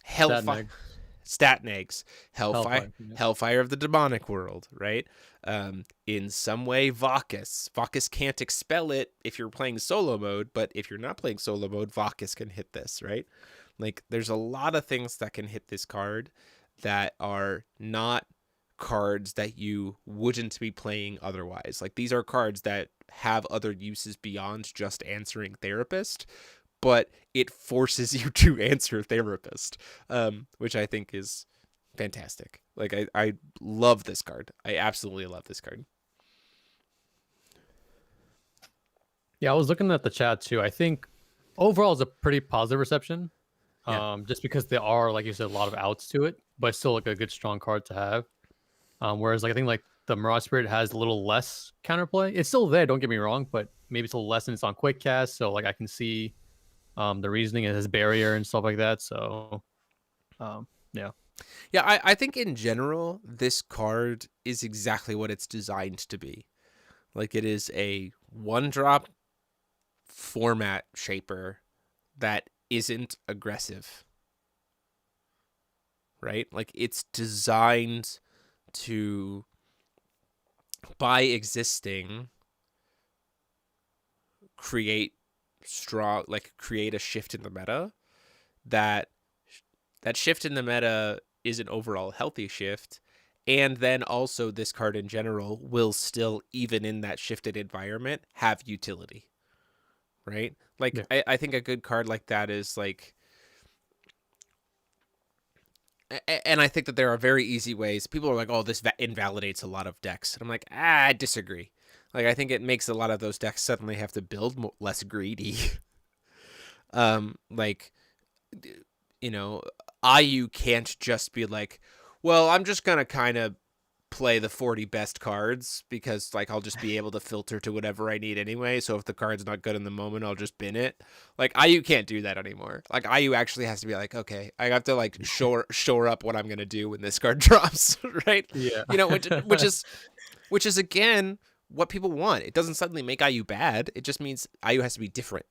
A: Hellfire, Statin Eggs, Hellfire of the Demonic World, right? In some way, Vacus can't expel it if you're playing solo mode, but if you're not playing solo mode, Vacus can hit this, right? Like, there's a lot of things that can hit this card that are not cards that you wouldn't be playing otherwise. Like, these are cards that have other uses beyond just answering Therapist, but it forces you to answer Therapist, which I think is fantastic. Like, I love this card. I absolutely love this card.
B: Yeah, I was looking at the chat too. I think overall it's a pretty positive reception. Just because there are, like you said, a lot of outs to it, but still like a good strong card to have. Whereas like I think like the Mirage Spirit has a little less counterplay. It's still there, don't get me wrong, but maybe it's a little less and it's on quick cast, so like I can see the reasoning. It has barrier and stuff like that. So yeah.
A: Yeah, I think in general, this card is exactly what it's designed to be. Like, it is a 1-drop format shaper that isn't aggressive, right? Like, it's designed to, by existing, create a shift in the meta. That shift in the meta is an overall healthy shift, and then also this card in general will still, even in that shifted environment, have utility, right? Like, yeah. I think a good card like that is like, and I think that there are very easy ways. People are like, oh, this invalidates a lot of decks, and I'm like, I disagree. Like, I think it makes a lot of those decks suddenly have to build less greedy. Like, you know, IU can't just be like, well, I'm just going to kind of play the 40 best cards because, like, I'll just be able to filter to whatever I need anyway. So if the card's not good in the moment, I'll just bin it. Like, IU can't do that anymore. Like, IU actually has to be like, okay, I have to, like, shore up what I'm going to do when this card drops, right?
B: Yeah.
A: You know, which is, again, what people want. It doesn't suddenly make IU bad. It just means IU has to be different.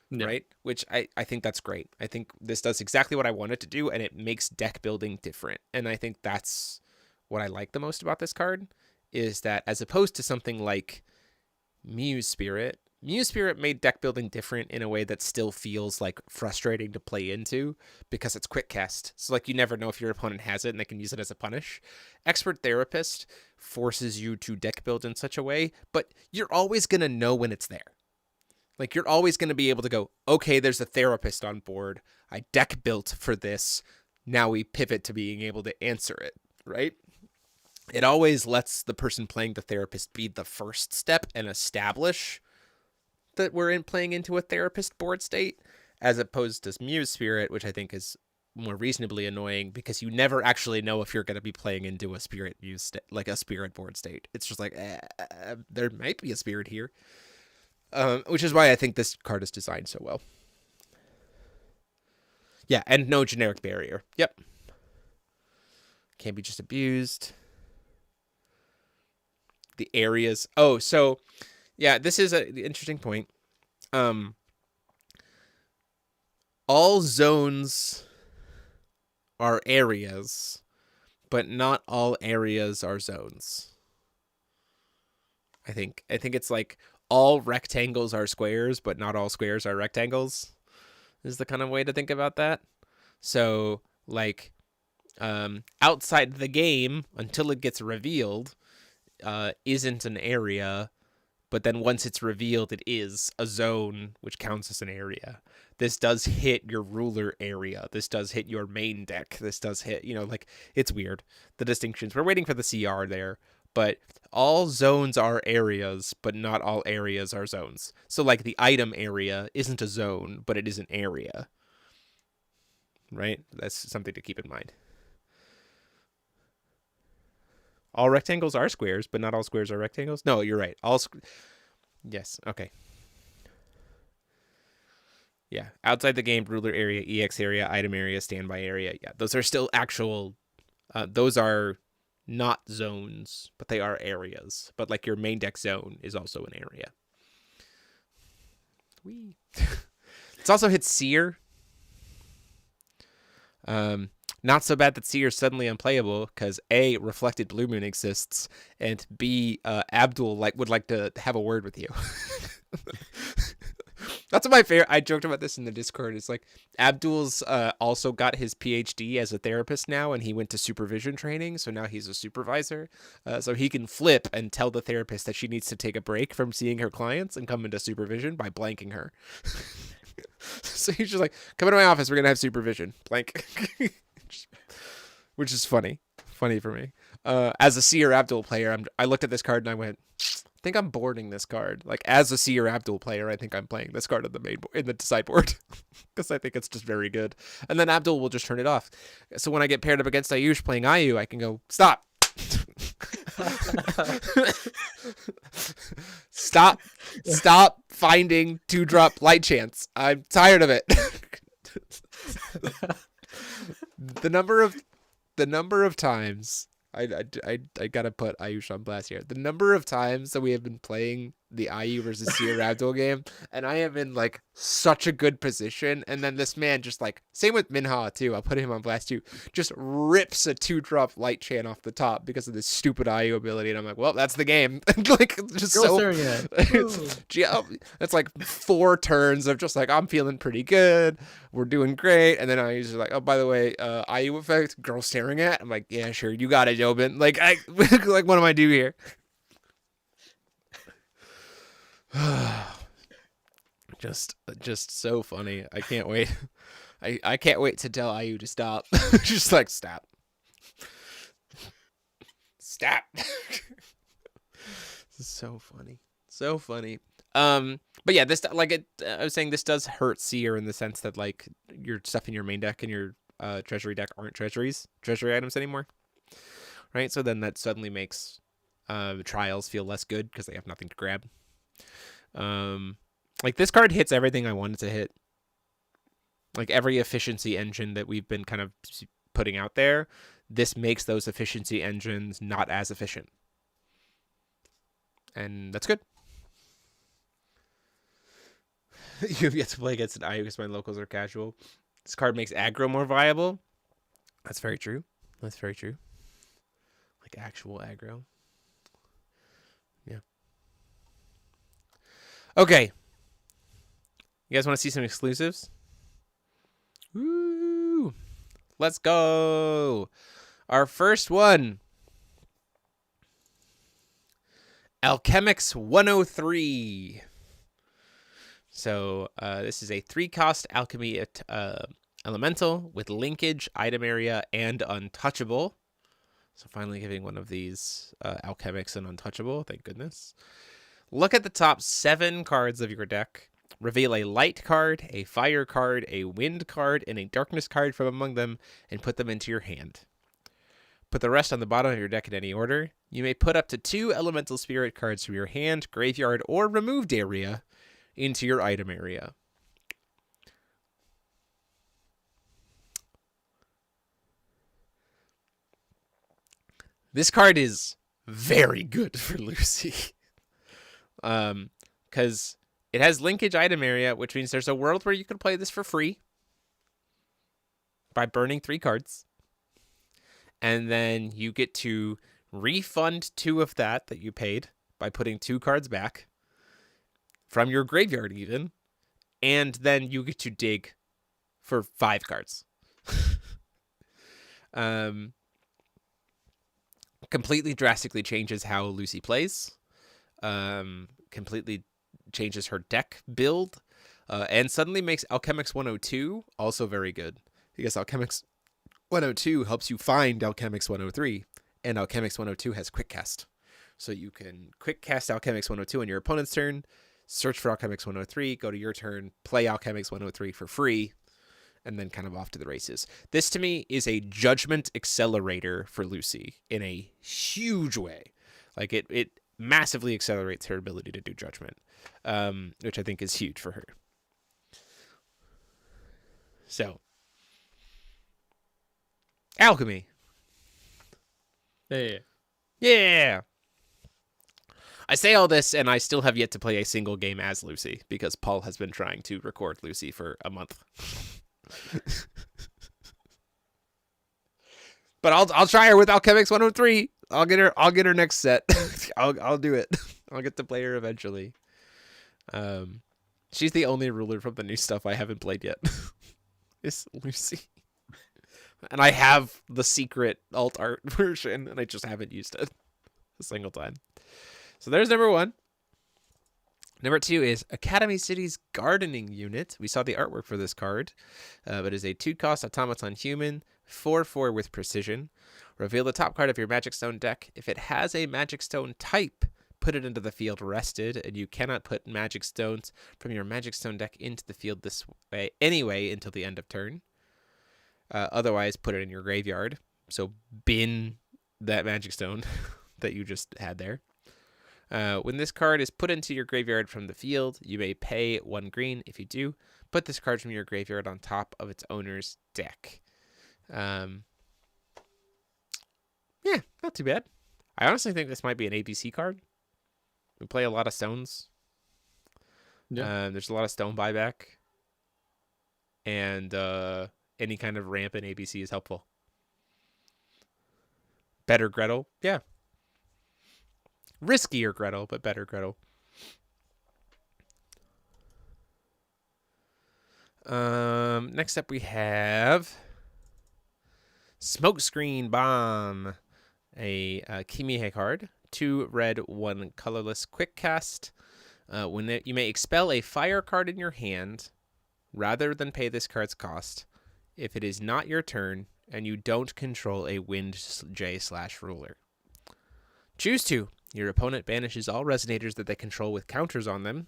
A: Yeah. Right? Which I think that's great. I think this does exactly what I want it to do, and it makes deck building different. And I think that's what I like the most about this card, is that as opposed to something like Muse Spirit made deck building different in a way that still feels like frustrating to play into because it's quick cast. So, like, you never know if your opponent has it and they can use it as a punish. Expert Therapist forces you to deck build in such a way, but you're always going to know when it's there. Like, you're always going to be able to go, okay, there's a Therapist on board. I deck built for this. Now we pivot to being able to answer it, right? It always lets the person playing the Therapist be the first step and establish that we're playing into a Therapist board state, as opposed to Muse Spirit, which I think is more reasonably annoying because you never actually know if you're going to be playing into a Spirit like a Spirit board state. It's just like, there might be a Spirit here. Which is why I think this card is designed so well. Yeah, and no generic barrier. Yep. Can't be just abused. The areas. Oh, so, yeah, this is an interesting point. All zones are areas, but not all areas are zones. I think it's like all rectangles are squares, but not all squares are rectangles, is the kind of way to think about that. So, like, outside the game until it gets revealed isn't an area, but then once it's revealed, it is a zone, which counts as an area. This does hit your ruler area. This does hit your main deck. This does hit, like, it's weird. The distinctions. We're waiting for the CR there, but all zones are areas, but not all areas are zones. So, like, the item area isn't a zone, but it is an area. Right? That's something to keep in mind. All rectangles are squares, but not all squares are rectangles. No, you're right. Yes. Okay. Yeah. Outside the game, ruler area, EX area, item area, standby area. Yeah. Those are still actual. Those are not zones, but they are areas. But like your main deck zone is also an area. Whee. It's also hit Seer. Not so bad that Seer is suddenly unplayable because A, Reflected Blue Moon exists, and B, Abdul would like to have a word with you. That's what my favorite. I joked about this in the Discord. It's like Abdul's also got his PhD as a therapist now, and he went to supervision training, so now he's a supervisor. So he can flip and tell the therapist that she needs to take a break from seeing her clients and come into supervision by blanking her. So he's just like, come into my office, we're gonna have supervision. Blank. Which is funny for me. As a Seer Abdul player, I looked at this card and I went, I think I'm boarding this card. Like, as a Seer Abdul player, I think I'm playing this card in the sideboard because I think it's just very good. And then Abdul will just turn it off. So when I get paired up against Ayush playing Ayu, I can go, stop. Stop finding 2-drop light chance. I'm tired of it. The number of times I gotta put Ayush on blast here. The number of times that we have been playing the Ayu versus Seer Abdul game, and I am in like such a good position, and then this man just like, same with Minha too, I'll put him on blast too, just rips a 2-drop light chan off the top because of this stupid Ayu ability, and I'm like, well, that's the game. Like, just it's like 4 turns of just like, I'm feeling pretty good, we're doing great, and then I usually like, oh, by the way, Ayu effect, girl staring at. I'm like, yeah, sure, you got it, Jobin. Like, like, what am I doing here? just so funny. I can't wait. I can't wait to tell Ayu to stop. Just like, stop. This is so funny. So funny. But yeah, this, like, I was saying, this does hurt Seer in the sense that, like, your stuff in your main deck and your treasury deck aren't treasury items anymore. Right? So then that suddenly makes trials feel less good because they have nothing to grab. Like, this card hits everything I wanted to hit. Like, every efficiency engine that we've been kind of putting out there, this makes those efficiency engines not as efficient. And that's good. You've yet to play against an Ayu because my locals are casual. This card makes aggro more viable. That's very true. That's very true. Like, actual aggro. Yeah. Okay. You guys want to see some exclusives? Woo! Let's go. Our first one. Alchemics 103. So this is a 3-cost alchemy elemental with linkage, item area, and untouchable. So finally giving one of these alchemics an untouchable. Thank goodness. Look at the top 7 cards of your deck. Reveal a light card, a fire card, a wind card, and a darkness card from among them, and put them into your hand. Put the rest on the bottom of your deck in any order. You may put up to 2 elemental spirit cards from your hand, graveyard, or removed area into your item area. This card is very good for Lucy. Because it has linkage item area, which means there's a world where you can play this for free by burning 3 cards. And then you get to refund 2 of that you paid by putting 2 cards back from your graveyard even. And then you get to dig for 5 cards. Completely drastically changes how Lucy plays. Completely changes her deck build. And suddenly makes Alchemix 102 also very good. Because Alchemix 102 helps you find Alchemix 103. And Alchemix 102 has quick cast. So you can quick cast Alchemix 102 on your opponent's turn, search for Alchemix 103, go to your turn, play Alchemix 103 for free, and then kind of off to the races. This to me is a judgment accelerator for Lucy in a huge way. Like it massively accelerates her ability to do judgment, which I think is huge for her. So, alchemy.
B: Hey.
A: Yeah. I say all this, and I still have yet to play a single game as Lucy because Paul has been trying to record Lucy for a month. But I'll try her with Alchemix 103. I'll get her next set. I'll do it. I'll get to play her eventually. She's the only ruler from the new stuff I haven't played yet. Is Lucy. And I have the secret alt art version, and I just haven't used it a single time. So there's number 1. Number 2 is Academy City's Gardening Unit. We saw the artwork for this card. It is a 2-cost automaton human, 4/4 with precision. Reveal the top card of your Magic Stone deck. If it has a Magic Stone type, put it into the field rested, and you cannot put Magic Stones from your Magic Stone deck into the field this way anyway until the end of turn. Otherwise, put it in your graveyard. So bin that Magic Stone that you just had there. When this card is put into your graveyard from the field, you may pay 1 green. If you do, put this card from your graveyard on top of its owner's deck. Yeah, not too bad. I honestly think this might be an ABC card. We play a lot of stones.
B: Yeah.
A: There's a lot of stone buyback. And any kind of ramp in ABC is helpful. Better Gretel. Yeah. Riskier Gretel, but better Gretel. Next up we have Smokescreen Bomb, a Kimihe card. 2 red, 1 colorless. Quick cast. You may expel a fire card in your hand rather than pay this card's cost if it is not your turn and you don't control a Wind J/ruler. Choose to. Your opponent banishes all resonators that they control with counters on them.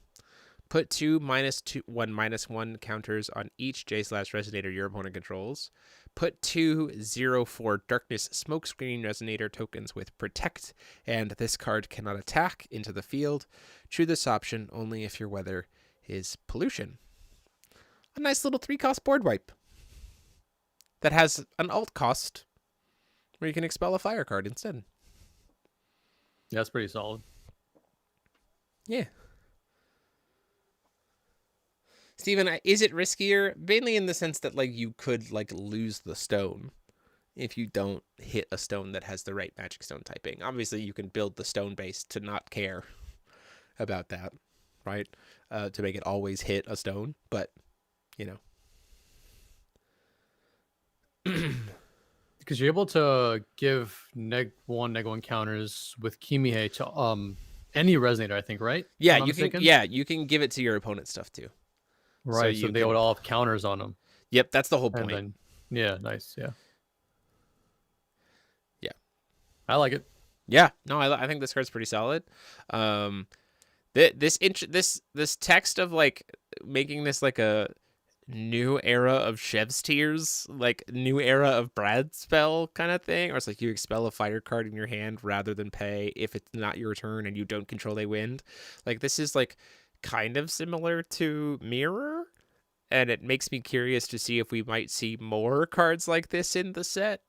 A: Put 2 -1/-1 counters on each J/resonator your opponent controls. Put 2 0/4 Darkness Smokescreen Resonator tokens with Protect, and this card cannot attack into the field. Choose this option only if your weather is Pollution. A nice little 3-cost board wipe that has an alt cost where you can expel a fire card instead.
B: Yeah, that's pretty solid.
A: Yeah. Steven, is it riskier? Mainly in the sense that like you could like lose the stone if you don't hit a stone that has the right Magic Stone typing. Obviously, you can build the stone base to not care about that, right? To make it always hit a stone, but you know.
B: Because you're able to give -1 counters with Kimihe to any resonator, I think, right?
A: Yeah,
B: If I'm
A: you can.
B: mistaken?
A: Yeah, you can give it to your opponent's stuff too.
B: Right.
A: So
B: So, they
A: can-
B: would all have counters on them.
A: Yep, that's the whole
B: And
A: point.
B: then, yeah, nice. Yeah.
A: Yeah.
B: I like it.
A: Yeah, no, I think this card's pretty solid. This text of like making this like a new era of Chev's Tears, like new era of Brad spell kind of thing, or it's like you expel a fire card in your hand rather than pay if it's not your turn and you don't control a wind. Like this is like kind of similar to Mirror, and it makes me curious to see if we might see more cards like this in the set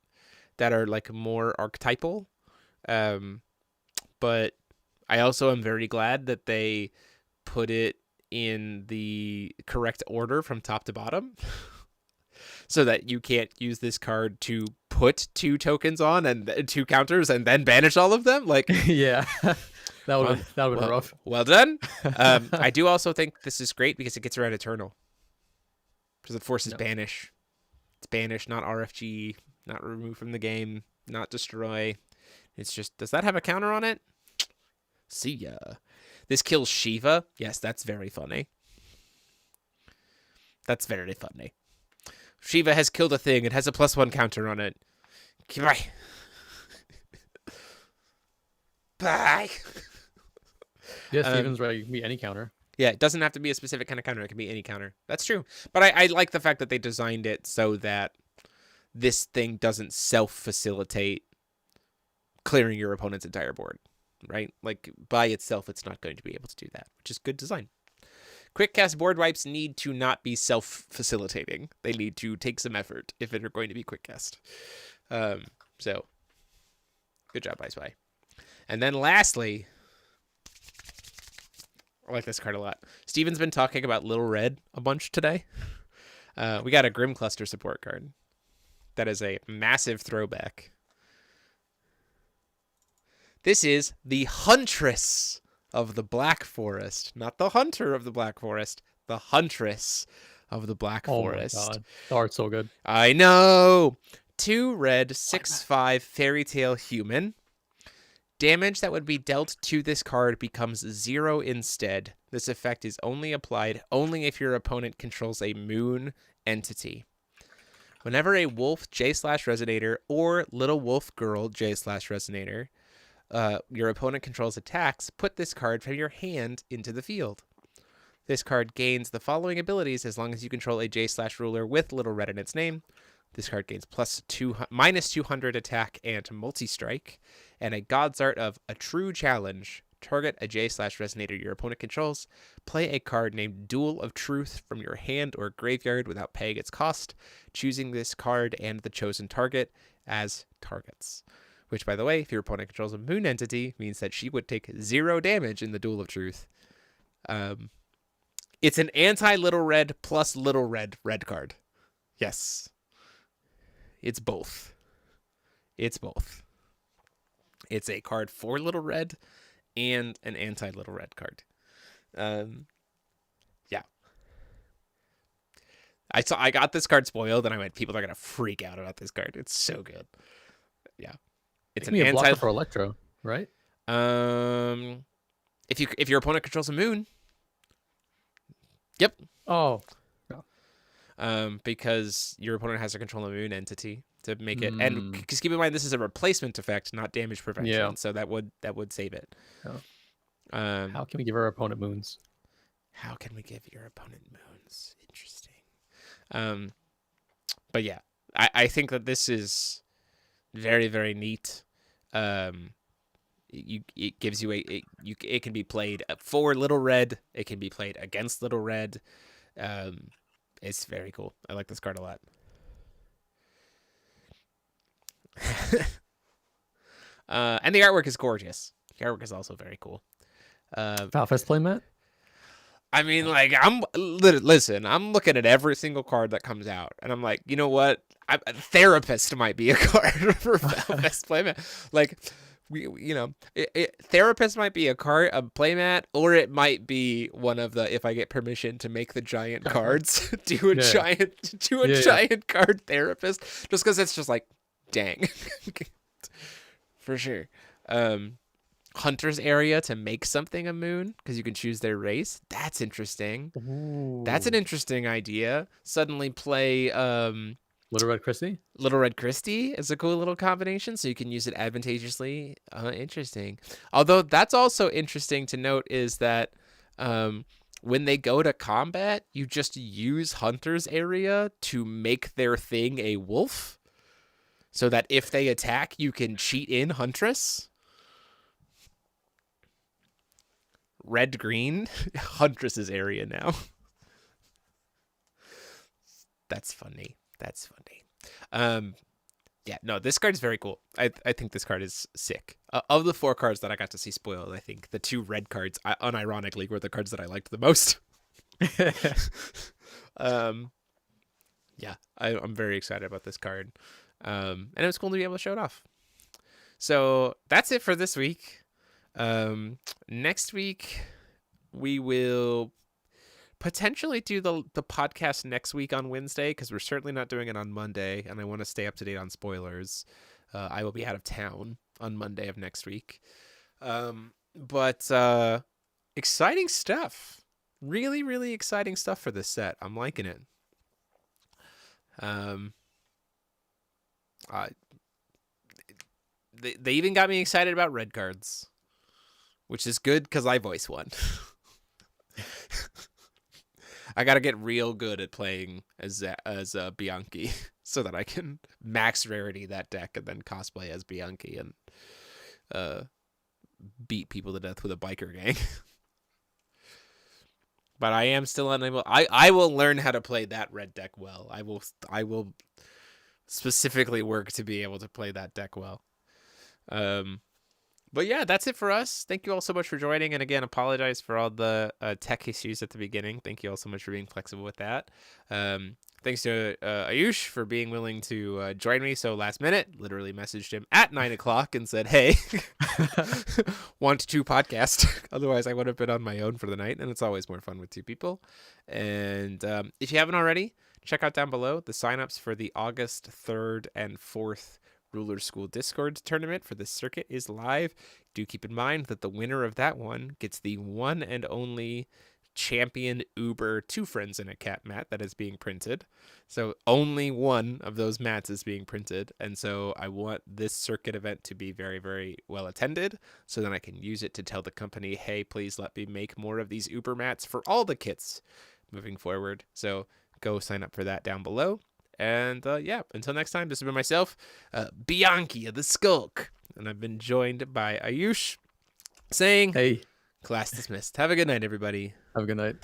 A: that are like more archetypal. But I also am very glad that they put it in the correct order from top to bottom so that you can't use this card to put 2 tokens on and 2 counters and then banish all of them. Like,
B: Yeah. that would have been rough.
A: Well done. I do also think this is great because it gets around Eternal because it forces banish. It's banish, not RFG. not remove from the game, not destroy. It's just, does that have a counter on it? See ya. This kills Shiva. Yes, that's very funny. That's very funny. Shiva has killed a thing. It has a +1 counter on it. Bye. Bye.
B: Yeah, Steven's right. It can be any counter.
A: Yeah, it doesn't have to be a specific kind of counter. It can be any counter. That's true. But I like the fact that they designed it so that this thing doesn't self-facilitate clearing your opponent's entire board, right? Like, by itself, it's not going to be able to do that, which is good design. Quick cast board wipes need to not be self-facilitating. They need to take some effort if they're going to be quick cast. So, good job, Ice Spy. And then lastly, I like this card a lot. Steven's been talking about Little Red a bunch today. We got a Grim Cluster support card. That is a massive throwback. This is the Huntress of the Black Forest. Not the Hunter of the Black Forest. The Huntress of the Black Forest.
B: Oh my god. The art's so good.
A: I know! 2 red, 6/5 Fairy Tale Human. Damage that would be dealt to this card becomes 0 instead. This effect is only applied only if your opponent controls a moon entity. Whenever a wolf J/Resonator or little wolf girl J/Resonator, your opponent controls attacks, put this card from your hand into the field. This card gains the following abilities as long as you control a J/ruler with Little Red in its name. This card gains -200 attack and multi-strike, and a God's Art of a True Challenge. Target a J/Resonator your opponent controls. Play a card named Duel of Truth from your hand or graveyard without paying its cost, choosing this card and the chosen target as targets. Which, by the way, if your opponent controls a moon entity, means that she would take 0 damage in the Duel of Truth. It's an anti-Little Red plus Little Red red card. Yes. It's both. It's both. It's a card for Little Red and an anti-Little Red card. Yeah. I got this card spoiled, and I went, people are gonna freak out about this card. It's so good. Yeah. It's
B: an anti blocker for Electro, right?
A: If your opponent controls a moon. Yep.
B: Oh.
A: Because your opponent has to control a moon entity to make it, and because keep in mind this is a replacement effect, not damage prevention, so that would save it.
B: Yeah. How can we give our opponent moons?
A: How can we give your opponent moons? Interesting. But yeah, I think that this is very, very neat. It gives you it can be played for Little Red. It can be played against Little Red. It's very cool. I like this card a lot. And the artwork is gorgeous. The artwork is also very cool.
B: Valfest playmat?
A: I mean, like, I'm looking at every single card that comes out, and I'm like, you know what? Therapist might be a card for Valfest playmat. Like, Therapist might be a playmat, or it might be one of the, if I get permission to make the giant cards, do a giant card Therapist, just because it's just like, dang, for sure. Hunter's area to make something a moon because you can choose their race. That's interesting.
B: Ooh.
A: That's an interesting idea. Suddenly play
B: Little Red Christie?
A: Little Red Christie is a cool little combination, so you can use it advantageously. Interesting. Although that's also interesting to note is that when they go to combat, you just use Hunter's area to make their thing a wolf, so that if they attack, you can cheat in Huntress. Red-green, Huntress's area now. That's funny. That's funny. Yeah, no, this card is very cool. I think this card is sick. Of the 4 cards that I got to see spoiled, I think the 2 red cards, unironically, were the cards that I liked the most. Yeah, I'm very excited about this card. And it was cool to be able to show it off. So that's it for this week. Next week we will potentially do the podcast next week on Wednesday, because we're certainly not doing it on Monday, and I want to stay up to date on spoilers. I will be out of town on Monday of next week. But exciting stuff. Really, really exciting stuff for this set. I'm liking it. They even got me excited about red cards, which is good because I voice one. I gotta get real good at playing as Bianchi so that I can max rarity that deck and then cosplay as Bianchi and beat people to death with a biker gang. But I am still unable. I will learn how to play that red deck well. I will specifically work to be able to play that deck well. But yeah, that's it for us. Thank you all so much for joining. And again, apologize for all the tech issues at the beginning. Thank you all so much for being flexible with that. Thanks to Ayush for being willing to join me so last minute. Literally messaged him at 9:00 and said, hey, want to podcast. Otherwise, I would have been on my own for the night. And it's always more fun with two people. And if you haven't already, check out down below the signups for the August 3rd and 4th Ruler School Discord tournament for this circuit is live. Do keep in mind that the winner of that one gets the one and only champion Uber 2 Friends in a Cat mat that is being printed. So only one of those mats is being printed. And so I want this circuit event to be very, very well attended so then I can use it to tell the company, hey, please let me make more of these Uber mats for all the kits moving forward. So go sign up for that down below. And yeah, until next time, this has been myself, Bianchi of the Skulk. And I've been joined by Ayush saying,
B: Hey.
A: Class dismissed. Have a good night, everybody.
B: Have a good night.